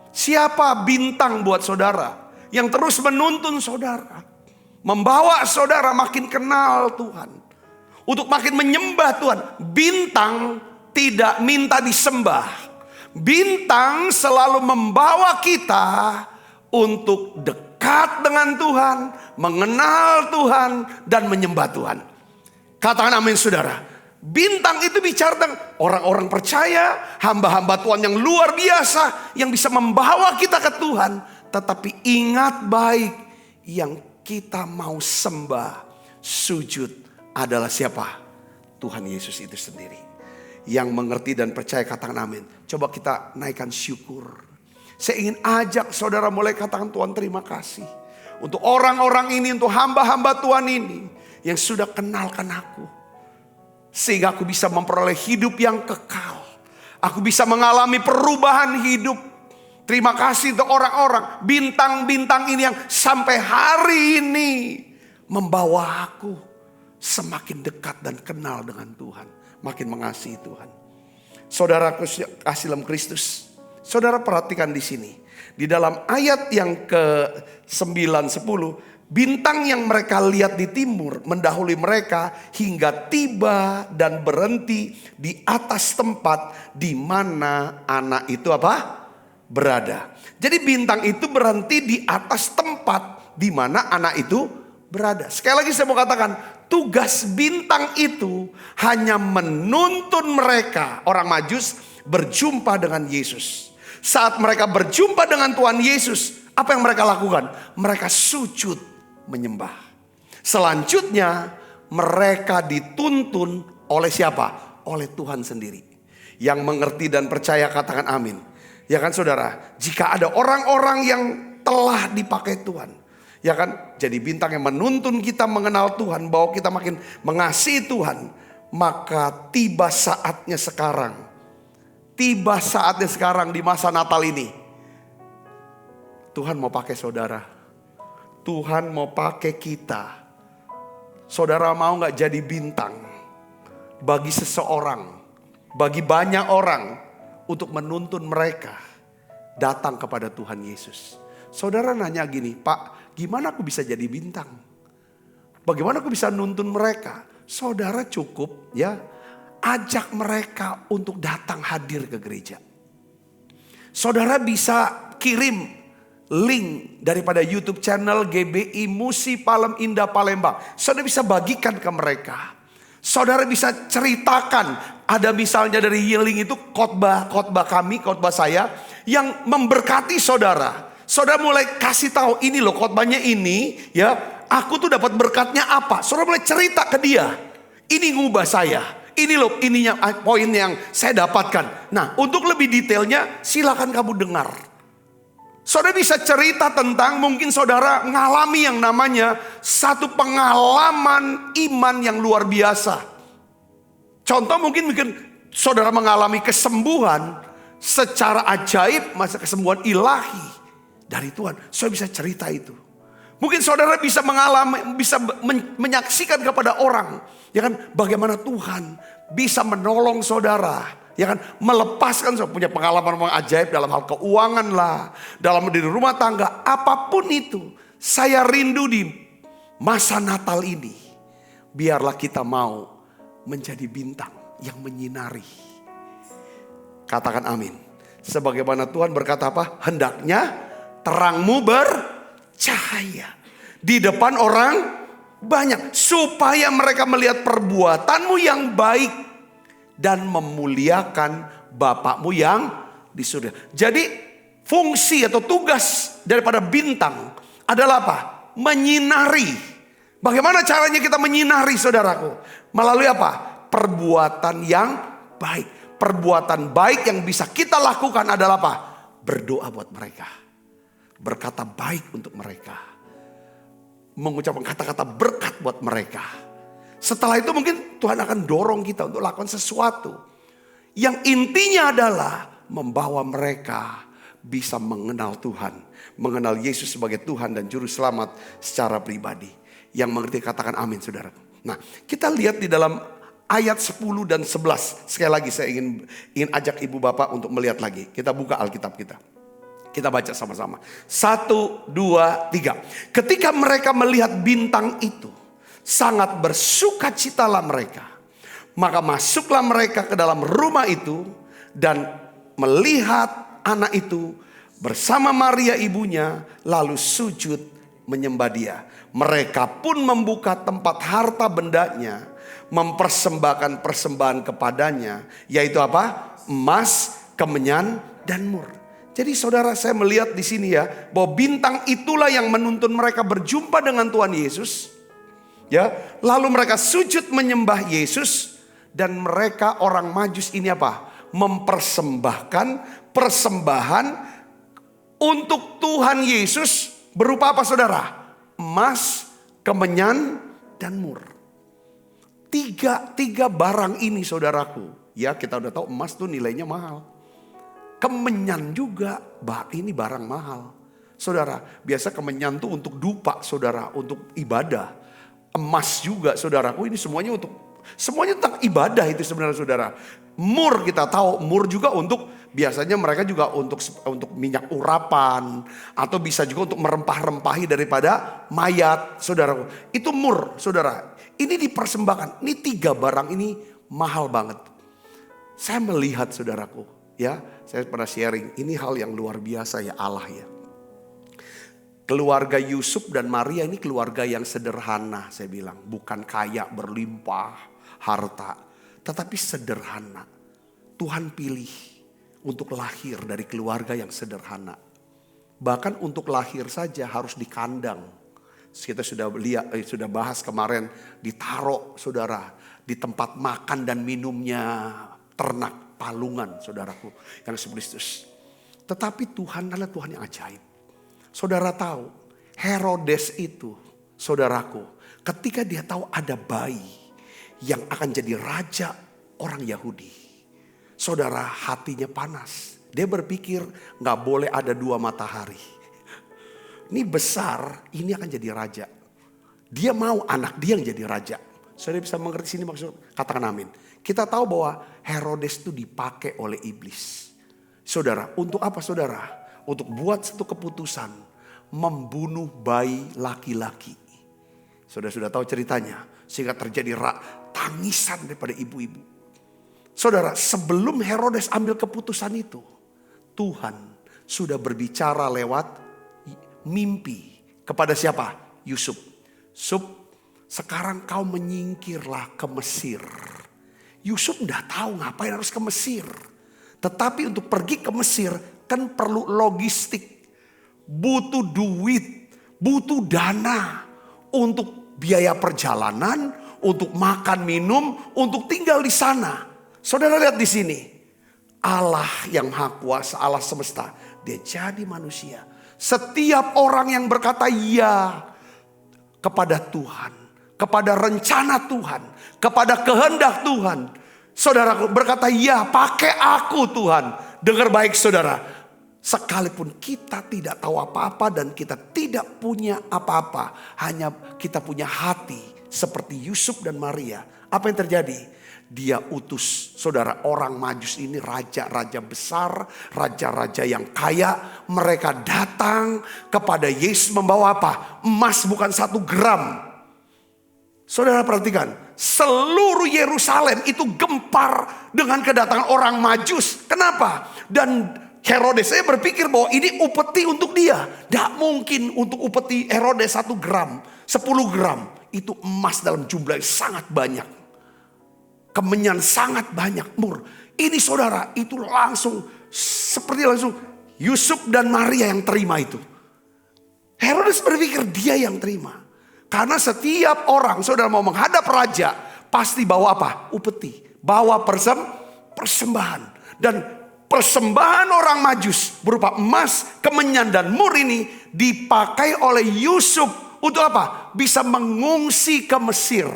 Siapa bintang buat saudara. Yang terus menuntun saudara. Membawa saudara makin kenal Tuhan. Untuk makin menyembah Tuhan. Bintang tidak minta disembah. Bintang selalu membawa kita untuk dekat dengan Tuhan, mengenal Tuhan, dan menyembah Tuhan. Katakan amin saudara. Bintang itu bicara tentang orang-orang percaya, hamba-hamba Tuhan yang luar biasa, yang bisa membawa kita ke Tuhan. Tetapi ingat baik, yang kita mau sembah, sujud adalah siapa? Tuhan Yesus itu sendiri. Yang mengerti dan percaya katakan amin. Coba kita naikkan syukur. Saya ingin ajak saudara mulai katakan Tuhan terima kasih. Untuk orang-orang ini, untuk hamba-hamba Tuhan ini. Yang sudah kenalkan aku. Sehingga aku bisa memperoleh hidup yang kekal. Aku bisa mengalami perubahan hidup. Terima kasih untuk orang-orang. Bintang-bintang ini yang sampai hari ini. Membawa aku semakin dekat dan kenal dengan Tuhan. Makin mengasihi Tuhan. Saudara kasih dalam Kristus. Saudara perhatikan di sini. Di dalam ayat yang ke-9-10. Bintang yang mereka lihat di timur mendahului mereka hingga tiba dan berhenti di atas tempat di mana anak itu berada. Jadi bintang itu berhenti di atas tempat di mana anak itu berada. Sekali lagi saya mau katakan, tugas bintang itu hanya menuntun mereka, orang Majus, berjumpa dengan Yesus. Saat mereka berjumpa dengan Tuhan Yesus, apa yang mereka lakukan? Mereka sujud menyembah. Selanjutnya mereka dituntun oleh siapa? Oleh Tuhan sendiri. Yang mengerti dan percaya katakan amin. Ya kan saudara? Jika ada orang-orang yang telah dipakai Tuhan. Ya kan? Jadi bintang yang menuntun kita mengenal Tuhan. Bahwa kita makin mengasihi Tuhan. Maka tiba saatnya sekarang. Tiba saatnya sekarang di masa Natal ini. Tuhan mau pakai saudara. Tuhan mau pakai kita. Saudara mau gak jadi bintang bagi seseorang, bagi banyak orang, untuk menuntun mereka datang kepada Tuhan Yesus. Saudara nanya gini, Pak, gimana aku bisa jadi bintang? Bagaimana aku bisa nuntun mereka? Saudara cukup ya ajak mereka untuk datang hadir ke gereja. Saudara bisa kirim link daripada YouTube channel GBI Musi Palem Indah Palembang. Saudara bisa bagikan ke mereka. Saudara bisa ceritakan. Ada misalnya dari link itu khotbah kami, khotbah saya yang memberkati saudara. Saudara mulai kasih tahu, ini loh khotbahnya ini ya. Aku tuh dapat berkatnya apa. Saudara mulai cerita ke dia. Ini ngubah saya. Ini loh ininya poin yang saya dapatkan. Nah, untuk lebih detailnya silakan kamu dengar. Saudara bisa cerita tentang mungkin saudara mengalami yang namanya satu pengalaman iman yang luar biasa. Contoh mungkin saudara mengalami kesembuhan secara ajaib, masa kesembuhan ilahi dari Tuhan. Saudara bisa cerita itu. Mungkin saudara bisa mengalami, bisa menyaksikan kepada orang, ya kan, bagaimana Tuhan bisa menolong saudara. Ya kan, melepaskan, saya punya pengalaman ajaib dalam hal keuangan lah, dalam di rumah tangga, apapun itu. Saya rindu di masa Natal ini, biarlah kita mau menjadi bintang yang menyinari. Katakan amin. Sebagaimana Tuhan berkata apa? Hendaknya terangmu bercahaya di depan orang banyak, supaya mereka melihat perbuatanmu yang baik dan memuliakan Bapakmu yang di surga. Jadi fungsi atau tugas daripada bintang adalah apa? Menyinari. Bagaimana caranya kita menyinari, saudaraku? Melalui apa? Perbuatan yang baik. Perbuatan baik yang bisa kita lakukan adalah apa? Berdoa buat mereka. Berkata baik untuk mereka. Mengucapkan kata-kata berkat buat mereka. Setelah itu mungkin Tuhan akan dorong kita untuk lakukan sesuatu. Yang intinya adalah membawa mereka bisa mengenal Tuhan. Mengenal Yesus sebagai Tuhan dan Juru Selamat secara pribadi. Yang mengerti katakan amin, saudara. Nah, kita lihat di dalam ayat 10 dan 11. Sekali lagi saya ingin ajak ibu bapak untuk melihat lagi. Kita buka Alkitab kita. Kita baca sama-sama. 1, 2, 3. Ketika mereka melihat bintang itu, sangat bersukacitalah mereka. Maka masuklah mereka ke dalam rumah itu dan melihat anak itu bersama Maria ibunya, lalu sujud menyembah dia. Mereka pun membuka tempat harta bendanya, mempersembahkan persembahan kepadanya, yaitu apa? Emas, kemenyan, dan mur. Jadi saudara, saya melihat di sini ya, bahwa bintang itulah yang menuntun mereka berjumpa dengan Tuhan Yesus. Ya, lalu mereka sujud menyembah Yesus, dan mereka orang Majus ini apa? Mempersembahkan persembahan untuk Tuhan Yesus berupa apa, saudara? Emas, kemenyan, dan mur. Tiga barang ini, saudaraku. Ya, kita udah tahu emas tuh nilainya mahal. Kemenyan juga, ini barang mahal. Saudara, biasa kemenyan tuh untuk dupa, saudara, untuk ibadah. Emas juga, saudaraku, ini semuanya tentang ibadah itu sebenarnya, saudara. Mur kita tahu, mur juga untuk, biasanya mereka juga untuk minyak urapan, atau bisa juga untuk merempah-rempahi daripada mayat, saudaraku. Itu mur, saudara. Ini dipersembahkan. Ini 3 barang ini mahal banget. Saya melihat, saudaraku, ya, saya pernah sharing, ini hal yang luar biasa ya Allah ya. Keluarga Yusuf dan Maria ini keluarga yang sederhana, saya bilang. Bukan kaya berlimpah harta, tetapi sederhana. Tuhan pilih untuk lahir dari keluarga yang sederhana. Bahkan untuk lahir saja harus di kandang. Kita sudah sudah bahas kemarin, ditaruh, saudara, di tempat makan dan minumnya ternak, palungan, saudaraku, yang Yesus Kristus. Tetapi Tuhan adalah Tuhan yang ajaib. Saudara tahu, Herodes itu, saudaraku, ketika dia tahu ada bayi yang akan jadi raja orang Yahudi, saudara, hatinya panas. Dia berpikir gak boleh ada 2 matahari. Ini besar, ini akan jadi raja. Dia mau anak dia yang jadi raja. Saudara bisa mengerti sini maksud, katakan amin. Kita tahu bahwa Herodes itu dipakai oleh iblis. Saudara, untuk apa, saudara? Untuk buat satu keputusan, membunuh bayi laki-laki. Saudara sudah tahu ceritanya, sehingga terjadi tangisan daripada ibu-ibu. Saudara, sebelum Herodes ambil keputusan itu, Tuhan sudah berbicara lewat mimpi kepada siapa? Yusuf. Sekarang kau menyingkirlah ke Mesir. Yusuf udah tahu ngapain harus ke Mesir. Tetapi untuk pergi ke Mesir kan perlu logistik, butuh duit, butuh dana untuk biaya perjalanan, untuk makan minum, untuk tinggal di sana. Saudara lihat di sini, Allah yang Maha Kuasa, Allah semesta, dia jadi manusia. Setiap orang yang berkata ya kepada Tuhan, kepada rencana Tuhan, kepada kehendak Tuhan. Saudara berkata ya, pakai aku Tuhan. Dengar baik saudara, sekalipun kita tidak tahu apa-apa dan kita tidak punya apa-apa, hanya kita punya hati seperti Yusuf dan Maria. Apa yang terjadi? Dia utus saudara orang Majus ini, raja-raja besar, raja-raja yang kaya. Mereka datang kepada Yesus membawa apa? Emas bukan 1 gram. Saudara perhatikan, seluruh Yerusalem itu gempar dengan kedatangan orang Majus. Kenapa? Dan Herodes saya berpikir bahwa ini upeti untuk dia. Tidak mungkin untuk upeti Herodes 1 gram, 10 gram. Itu emas dalam jumlah yang sangat banyak. Kemenyan sangat banyak, mur. Ini saudara, itu langsung Yusuf dan Maria yang terima itu. Herodes berpikir dia yang terima. Karena setiap orang saudara mau menghadap raja, pasti bawa apa? Upeti. Bawa persembahan. Dan persembahan orang Majus berupa emas, kemenyan dan mur ini dipakai oleh Yusuf untuk apa? Bisa mengungsi ke Mesir.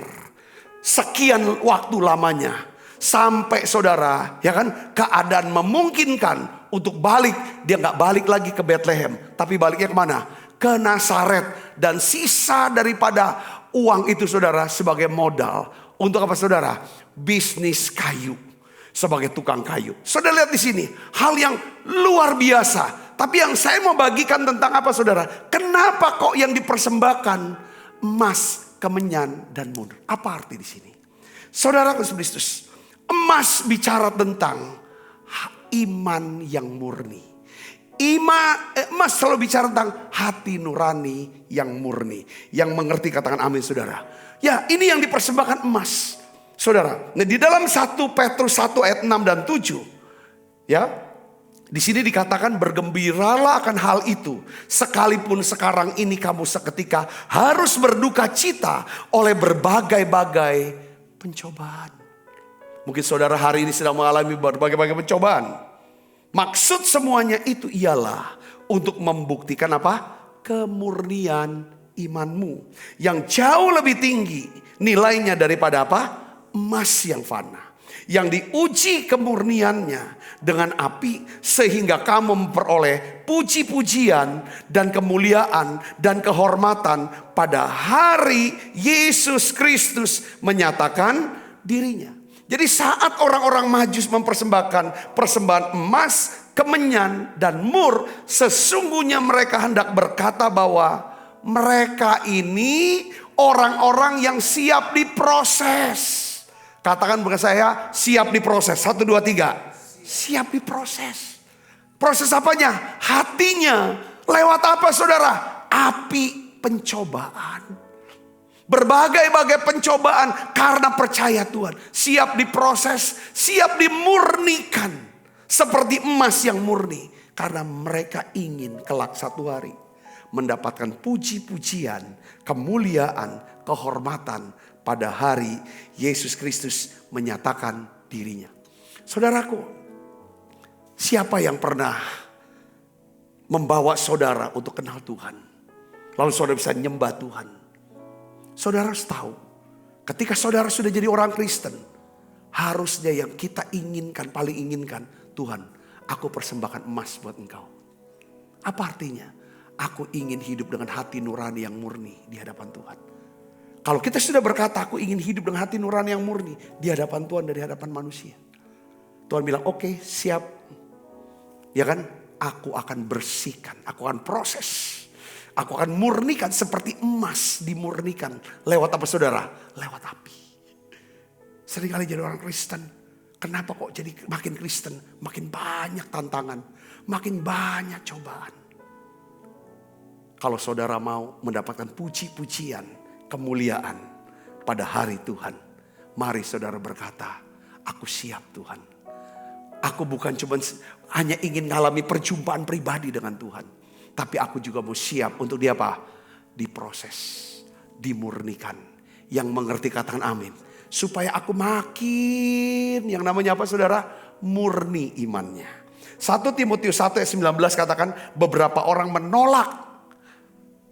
Sekian waktu lamanya. Sampai saudara, ya kan, keadaan memungkinkan untuk balik. Dia gak balik lagi ke Bethlehem. Tapi baliknya kemana? Ke Nazaret. Dan sisa daripada uang itu saudara sebagai modal. Untuk apa saudara? Bisnis kayu. Sebagai tukang kayu. Saudara lihat di sini. Hal yang luar biasa. Tapi yang saya mau bagikan tentang apa saudara? Kenapa kok yang dipersembahkan emas, kemenyan dan mur? Apa arti di sini? Saudara Kristus, emas bicara tentang iman yang murni. Emas selalu bicara tentang hati nurani yang murni. Yang mengerti katakan amin saudara. Ya, ini yang dipersembahkan emas. Saudara, nah di dalam 1 Petrus 1 ayat 6 dan 7. Ya, di sini dikatakan bergembiralah akan hal itu. Sekalipun sekarang ini kamu seketika harus berduka cita oleh berbagai-bagai pencobaan. Mungkin saudara hari ini sedang mengalami berbagai-bagai pencobaan. Maksud semuanya itu ialah untuk membuktikan apa? Kemurnian imanmu. Yang jauh lebih tinggi nilainya daripada apa? Emas yang fana. Yang diuji kemurniannya dengan api sehingga kamu memperoleh puji-pujian dan kemuliaan dan kehormatan pada hari Yesus Kristus menyatakan dirinya. Jadi saat orang-orang Majus mempersembahkan persembahan emas, kemenyan dan mur, sesungguhnya mereka hendak berkata bahwa mereka ini orang-orang yang siap diproses. Katakan bukan saya, siap diproses. 1, 2, 3. Siap diproses. Proses apanya? Hatinya. Lewat apa saudara? Api pencobaan. Berbagai-bagai pencobaan karena percaya Tuhan. Siap diproses, siap dimurnikan. Seperti emas yang murni. Karena mereka ingin kelak satu hari mendapatkan puji-pujian, kemuliaan, kehormatan pada hari Yesus Kristus menyatakan dirinya. Saudaraku, siapa yang pernah membawa saudara untuk kenal Tuhan? Lalu saudara bisa nyembah Tuhan. Saudara harus tahu, ketika saudara sudah jadi orang Kristen, harusnya yang kita inginkan, paling inginkan, Tuhan, aku persembahkan emas buat engkau. Apa artinya? Aku ingin hidup dengan hati nurani yang murni di hadapan Tuhan. Kalau kita sudah berkata aku ingin hidup dengan hati nurani yang murni di hadapan Tuhan dari hadapan manusia. Tuhan bilang oke, siap. Ya kan? Aku akan bersihkan, aku akan proses. Aku akan murnikan seperti emas dimurnikan. Lewat apa saudara? Lewat api. Seringkali jadi orang Kristen. Kenapa kok jadi makin Kristen? Makin banyak tantangan. Makin banyak cobaan. Kalau saudara mau mendapatkan puji-pujian, kemuliaan pada hari Tuhan, mari saudara berkata, aku siap Tuhan. Aku bukan cuma hanya ingin mengalami perjumpaan pribadi dengan Tuhan. Tapi aku juga mau siap untuk dia apa? Diproses, dimurnikan. Yang mengerti katakan amin. Supaya aku makin yang namanya apa saudara? Murni imannya. 1 Timotius 1 ayat 19 katakan beberapa orang menolak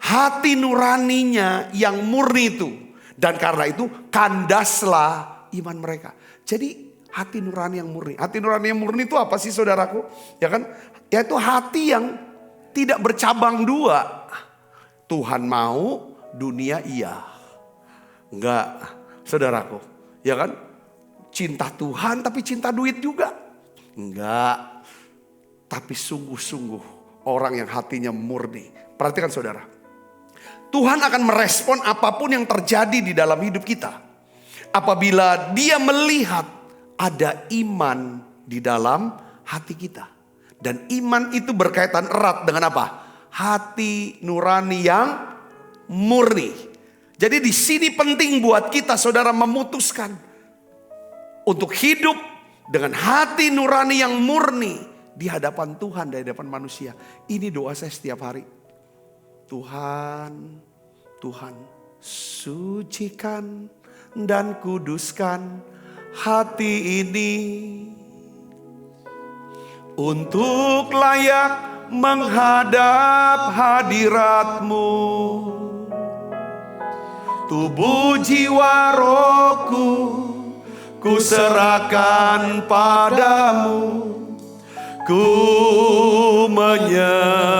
hati nuraninya yang murni itu. Dan karena itu kandaslah iman mereka. Jadi hati nurani yang murni. Hati nurani yang murni itu apa sih saudaraku? Ya kan? Yaitu hati yang tidak bercabang dua. Tuhan mau, dunia iya. Enggak, saudaraku. Ya kan? Cinta Tuhan tapi cinta duit juga. Enggak. Tapi sungguh-sungguh orang yang hatinya murni. Perhatikan saudara. Tuhan akan merespon apapun yang terjadi di dalam hidup kita. Apabila dia melihat ada iman di dalam hati kita. Dan iman itu berkaitan erat dengan apa? Hati nurani yang murni. Jadi di sini penting buat kita saudara memutuskan untuk hidup dengan hati nurani yang murni di hadapan Tuhan dan di hadapan manusia. Ini doa saya setiap hari. Tuhan, Tuhan, sucikan dan kuduskan hati ini untuk layak menghadap hadirat-Mu. Tubuh jiwa rohku ku serahkan padamu. Ku menyembah-Mu.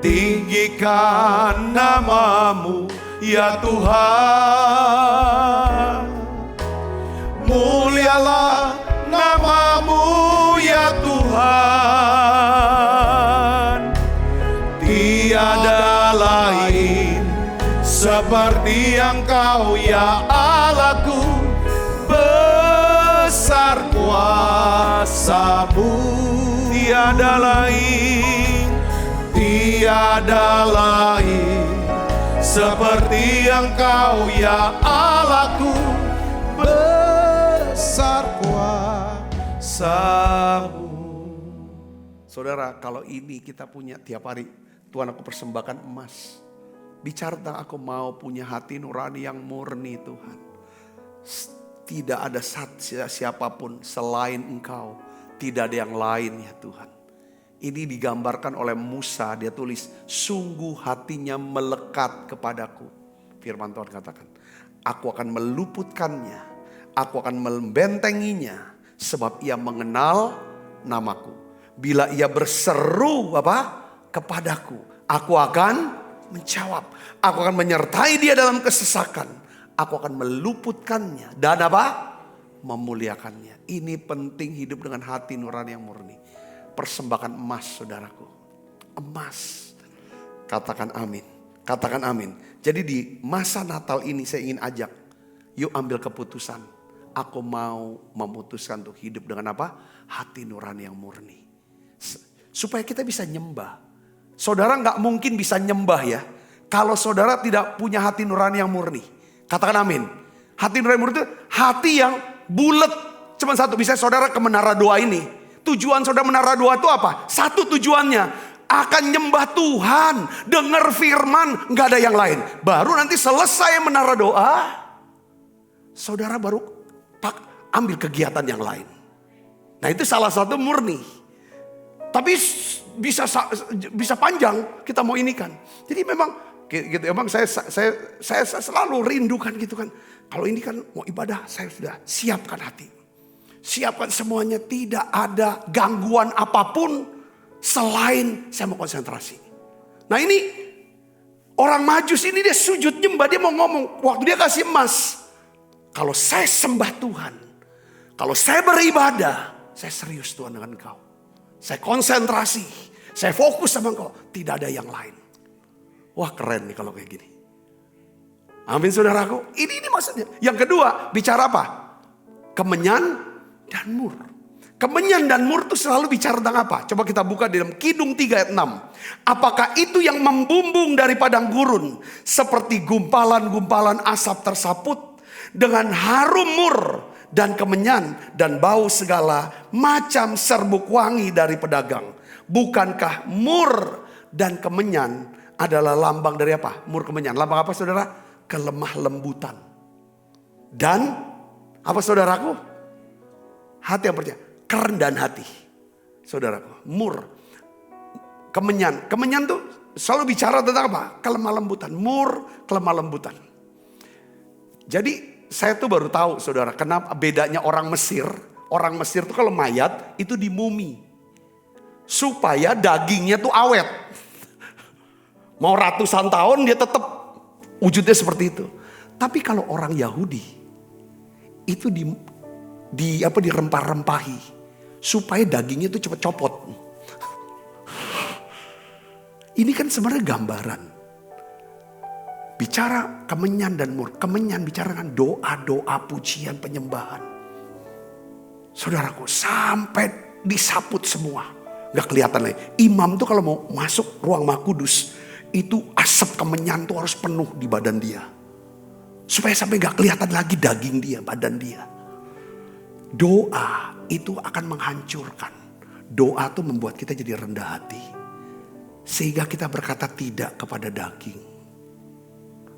Tinggikan nama-Mu ya Tuhan. Mulialah nama-Mu ya Tuhan. Tiada lain seperti Engkau ya Allahku. Besar kuasa-Mu, tiada lain, tiada lain seperti Engkau ya Allahku. Besar kuasa-Mu. Saudara, kalau ini kita punya tiap hari, Tuhan aku persembahkan emas. Bicara tentang aku mau punya hati nurani yang murni Tuhan. Tidak ada siapapun selain Engkau. Tidak ada yang lain ya Tuhan. Ini digambarkan oleh Musa. Dia tulis, sungguh hatinya melekat kepadaku. Firman Tuhan katakan, aku akan meluputkannya. Aku akan membentenginya. Sebab ia mengenal namaku. Bila ia berseru kepadaku, aku akan menjawab. Aku akan menyertai dia dalam kesesakan. Aku akan meluputkannya dan memuliakannya. Ini penting hidup dengan hati nurani yang murni. Persembahkan emas saudaraku. Emas. Katakan amin. Katakan amin. Jadi di masa Natal ini saya ingin ajak. Yuk ambil keputusan. Aku mau memutuskan untuk hidup dengan hati nurani yang murni. Supaya kita bisa nyembah. Saudara gak mungkin bisa nyembah ya. Kalau saudara tidak punya hati nurani yang murni. Katakan amin. Hati nurani murni itu hati yang bulat. Cuma satu, bisa saudara ke menara doa ini. Tujuan saudara menara doa itu apa? Satu tujuannya. Akan nyembah Tuhan. Dengar firman. Gak ada yang lain. Baru nanti selesai menara doa. Saudara baru ambil kegiatan yang lain. Nah itu salah satu murni. Tapi bisa panjang kita mau ini kan. Jadi memang gitu, emang saya selalu rindukan gitu kan. Kalau ini kan mau ibadah, saya sudah siapkan hati. Siapkan semuanya, tidak ada gangguan apapun selain saya mau konsentrasi. Nah ini orang Majus ini dia sujud nyembah, dia mau ngomong waktu dia kasih emas. Kalau saya sembah Tuhan, kalau saya beribadah, saya serius Tuhan dengan Engkau. Saya konsentrasi, saya fokus sama Engkau, tidak ada yang lain. Wah keren nih kalau kayak gini. Amin saudaraku. Ini maksudnya. Yang kedua bicara apa? Kemenyan dan mur. Kemenyan dan mur itu selalu bicara tentang apa? Coba kita buka di dalam Kidung 3 ayat 6. Apakah itu yang membumbung dari padang gurun. Seperti gumpalan-gumpalan asap tersaput. Dengan harum mur dan kemenyan. Dan bau segala macam serbuk wangi dari pedagang. Bukankah mur dan kemenyan adalah lambang dari apa? Mur kemenyan. Lambang apa saudara? Kelemah lembutan. Dan Apa saudaraku? Hati yang percaya. Kerendahan hati. Saudaraku, mur. Kemenyan. Kemenyan tuh selalu bicara tentang apa? Kelemah lembutan. Mur, kelemah lembutan. Jadi saya tuh baru tahu saudara, kenapa bedanya orang Mesir. Orang Mesir tuh kalau mayat itu dimumi. Supaya dagingnya tuh awet. Mau ratusan tahun dia tetap wujudnya seperti itu. Tapi kalau orang Yahudi itu dirempah-rempahi supaya dagingnya itu cepat copot. Ini kan sebenarnya gambaran. Bicara kemenyan dan mur. Kemenyan bicara dengan doa-doa pujian penyembahan. Saudaraku, sampai disaput semua. Gak kelihatan lagi. Imam tuh kalau mau masuk ruang Maha Kudus, itu asap kemenyan tuh harus penuh di badan dia. Supaya sampai gak kelihatan lagi daging dia, badan dia. Doa itu akan menghancurkan. Doa tuh membuat kita jadi rendah hati. Sehingga kita berkata tidak kepada daging.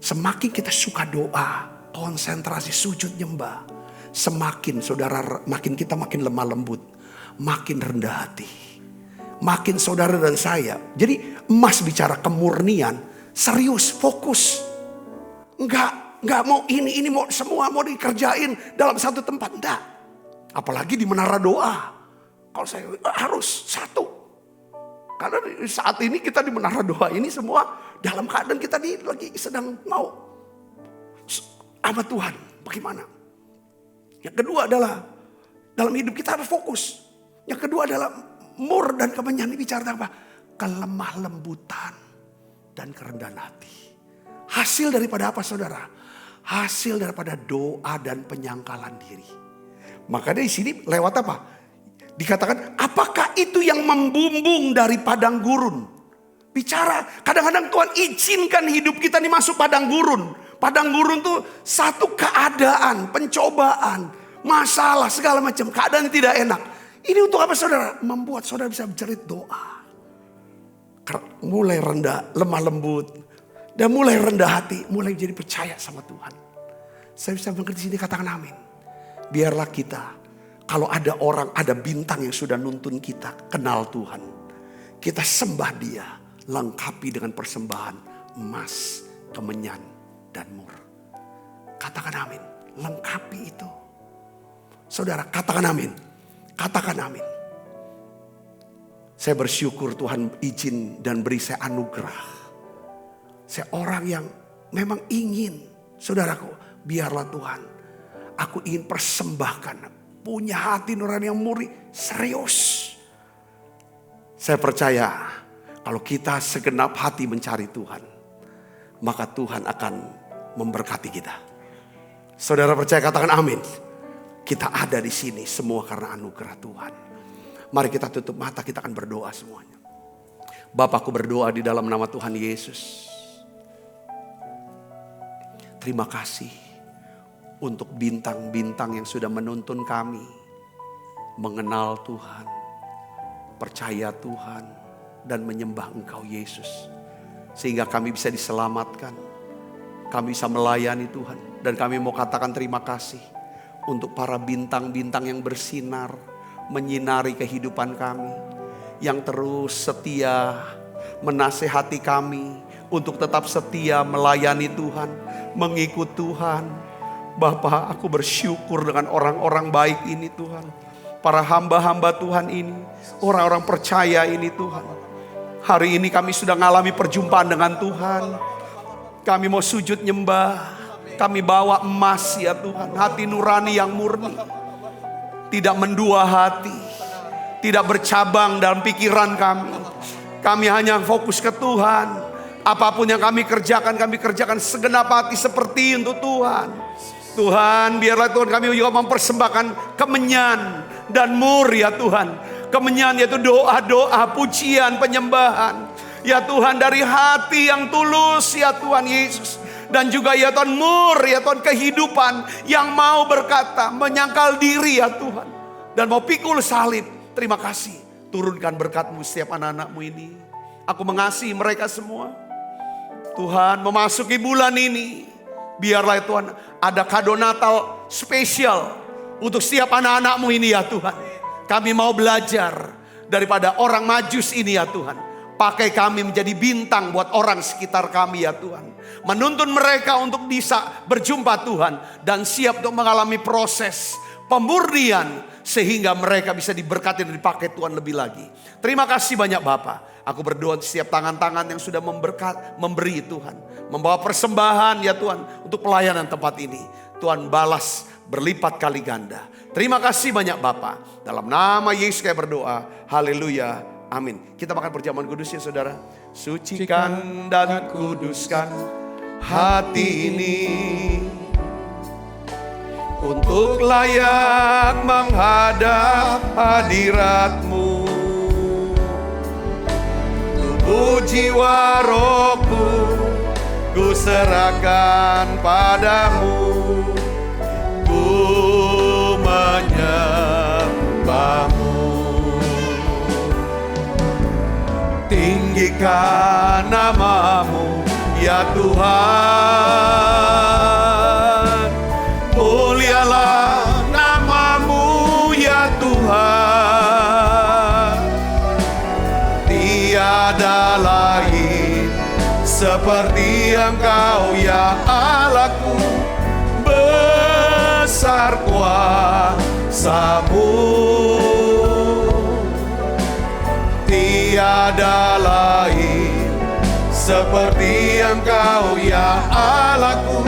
Semakin kita suka doa, konsentrasi sujud nyembah. Semakin saudara, makin kita makin lemah lembut. Makin rendah hati. Makin saudara dan saya. Jadi emas bicara kemurnian, serius, fokus. Enggak mau ini mau semua mau dikerjain dalam satu tempat. Enggak. Apalagi di menara doa. Kalau saya harus satu. Karena saat ini kita di menara doa ini semua dalam keadaan kita lagi sedang mau sama Tuhan. Bagaimana? Yang kedua adalah dalam hidup kita harus fokus. Yang kedua adalah mur dan kemenyan ini bicara tentang apa? Kelemah lembutan dan kerendahan hati. Hasil daripada apa saudara? Hasil daripada doa dan penyangkalan diri. Makanya di sini lewat apa? Dikatakan apakah itu yang membumbung dari padang gurun? Bicara kadang-kadang Tuhan izinkan hidup kita ini masuk padang gurun. Padang gurun tuh satu keadaan, pencobaan, masalah segala macam. Keadaan yang tidak enak. Ini untuk apa saudara? Membuat saudara bisa berjerit doa. Mulai rendah, lemah lembut. Dan mulai rendah hati, mulai jadi percaya sama Tuhan. Saya bisa mengerti sini katakan amin. Biarlah kita, kalau ada orang, ada bintang yang sudah nuntun kita, kenal Tuhan. Kita sembah dia, lengkapi dengan persembahan emas, kemenyan, dan mur. Katakan amin, lengkapi itu. Saudara, katakan amin. Katakan amin. Saya bersyukur Tuhan izin dan beri saya anugerah. Saya orang yang memang ingin, saudaraku, biarlah Tuhan, aku ingin persembahkan, punya hati nurani yang murni, serius. Saya percaya kalau kita segenap hati mencari Tuhan, maka Tuhan akan memberkati kita. Saudara percaya katakan amin. Kita ada di sini semua karena anugerah Tuhan. Mari kita tutup mata, kita akan berdoa semuanya. Bapakku berdoa di dalam nama Tuhan Yesus. Terima kasih untuk bintang-bintang yang sudah menuntun kami mengenal Tuhan, percaya Tuhan, dan menyembah Engkau Yesus. Sehingga kami bisa diselamatkan, kami bisa melayani Tuhan. Dan kami mau katakan terima kasih untuk para bintang-bintang yang bersinar, menyinari kehidupan kami, yang terus setia menasehati kami untuk tetap setia melayani Tuhan, mengikut Tuhan. Bapa, aku bersyukur dengan orang-orang baik ini Tuhan. Para hamba-hamba Tuhan ini, orang-orang percaya ini Tuhan. Hari ini kami sudah mengalami perjumpaan dengan Tuhan. Kami mau sujud nyembah. Kami bawa emas ya Tuhan, hati nurani yang murni. Tidak mendua hati, tidak bercabang dalam pikiran kami. Kami hanya fokus ke Tuhan. Apapun yang kami kerjakan segenap hati seperti untuk Tuhan. Tuhan, biarlah Tuhan kami juga mempersembahkan kemenyan dan mur ya Tuhan. Kemenyan yaitu doa-doa, pujian, penyembahan. Ya Tuhan, dari hati yang tulus ya Tuhan Yesus. Dan juga ya Tuhan mur ya Tuhan, kehidupan yang mau berkata, menyangkal diri ya Tuhan. Dan mau pikul salib. Terima kasih, turunkan berkat-Mu setiap anak-anak-Mu ini. Aku mengasihi mereka semua. Tuhan, memasuki bulan ini Biarlah ya Tuhan ada kado Natal spesial untuk setiap anak-anak-Mu ini ya Tuhan. Kami mau belajar daripada orang Majus ini ya Tuhan. Pakai kami menjadi bintang buat orang sekitar kami ya Tuhan. Menuntun mereka untuk bisa berjumpa Tuhan. Dan siap untuk mengalami proses pemurnian. Sehingga mereka bisa diberkati dan dipakai Tuhan lebih lagi. Terima kasih banyak Bapak. Aku berdoa setiap tangan-tangan yang sudah memberi Tuhan. Membawa persembahan ya Tuhan untuk pelayanan tempat ini. Tuhan balas berlipat kali ganda. Terima kasih banyak Bapa. Dalam nama Yesus kami berdoa. Haleluya. Amin. Kita makan perjamuan kudus ya saudara. Sucikan dan kuduskan hati ini untuk layak menghadap hadirat-Mu. Tubuh jiwa rohku ku serahkan padamu. Ku menyembah-Mu. Tinggikan nama-Mu ya Tuhan. Mulialah nama-Mu ya Tuhan. Tiada lain seperti Engkau ya Allahku. Besar kuasa-Mu. Tiada lain seperti Engkau ya Allahku.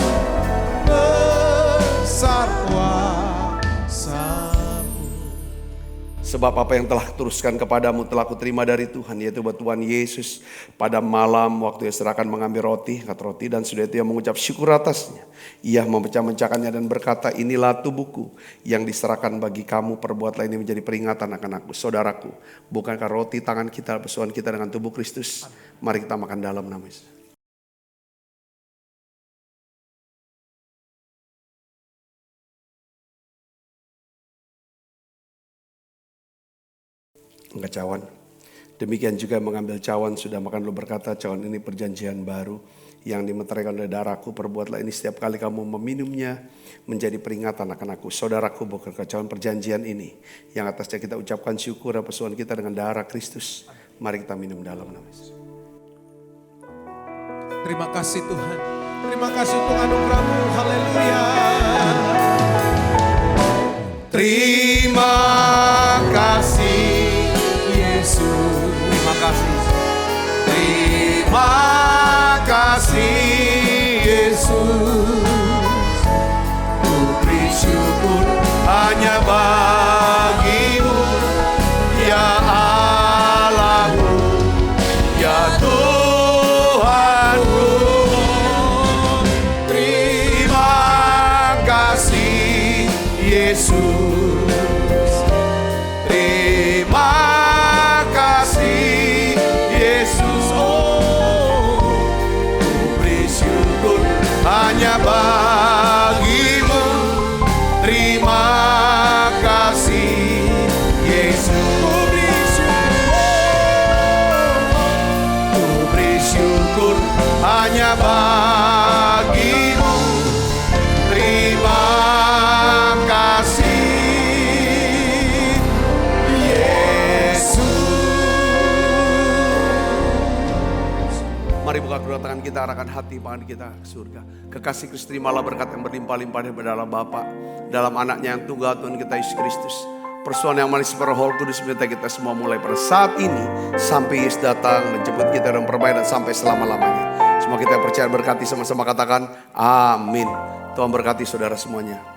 Besar kuasa-Mu. Sebab apa yang telah teruskan kepadamu telah kuterima dari Tuhan, yaitu bahwa Tuhan Yesus pada malam waktu ia serahkan mengambil roti, angkat roti, dan sudah itu ia mengucap syukur atasnya. Ia memecah-mecahkannya dan berkata, inilah tubuhku yang diserahkan bagi kamu, perbuatlah ini menjadi peringatan akan aku. Saudaraku, bukankah roti tangan kita bersuan kita dengan tubuh Kristus? Mari kita makan dalam nama Yesus. Angkat cawan. Demikian juga mengambil cawan, sudah makan lalu berkata, cawan ini perjanjian baru yang dimeteraikan oleh darahku. Perbuatlah ini setiap kali kamu meminumnya menjadi peringatan akan aku. Saudaraku, bukankah cawan perjanjian ini yang atasnya kita ucapkan syukur dan persoalan kita dengan darah Kristus. Mari kita minum dalam nama Yesus. Terima kasih Tuhan. Terima kasih untuk anugerah-Mu. Haleluya. Terima kasih Yesus. Terima kasih. Terima kasih Yesus. Ku beri syukur hanya bagi-Mu ya Allahku, ya Tuhanku. Terima kasih Yesus. Terima kasih Yesus. Oh, ku beri syukur hanya bagi-Mu. Terima kasih Yesus. Ku beri syukur hanya bagi-Mu. Terima kasih Yesus. Mari buka kedua tangan kita, arahkan hati pangan kita ke surga. Kekasih Kristus, terimalah berkat yang berlimpah-limpah dari dalam Bapa, dalam anaknya yang tunggal Tuhan kita Yesus Kristus. Persoalan yang manis Roh Kudus minta kita semua mulai pada saat ini sampai Yesus datang menjemput kita dalam perbaikan sampai selama-lamanya. Semua kita percaya berkati sama-sama katakan amin. Tuhan berkati saudara semuanya.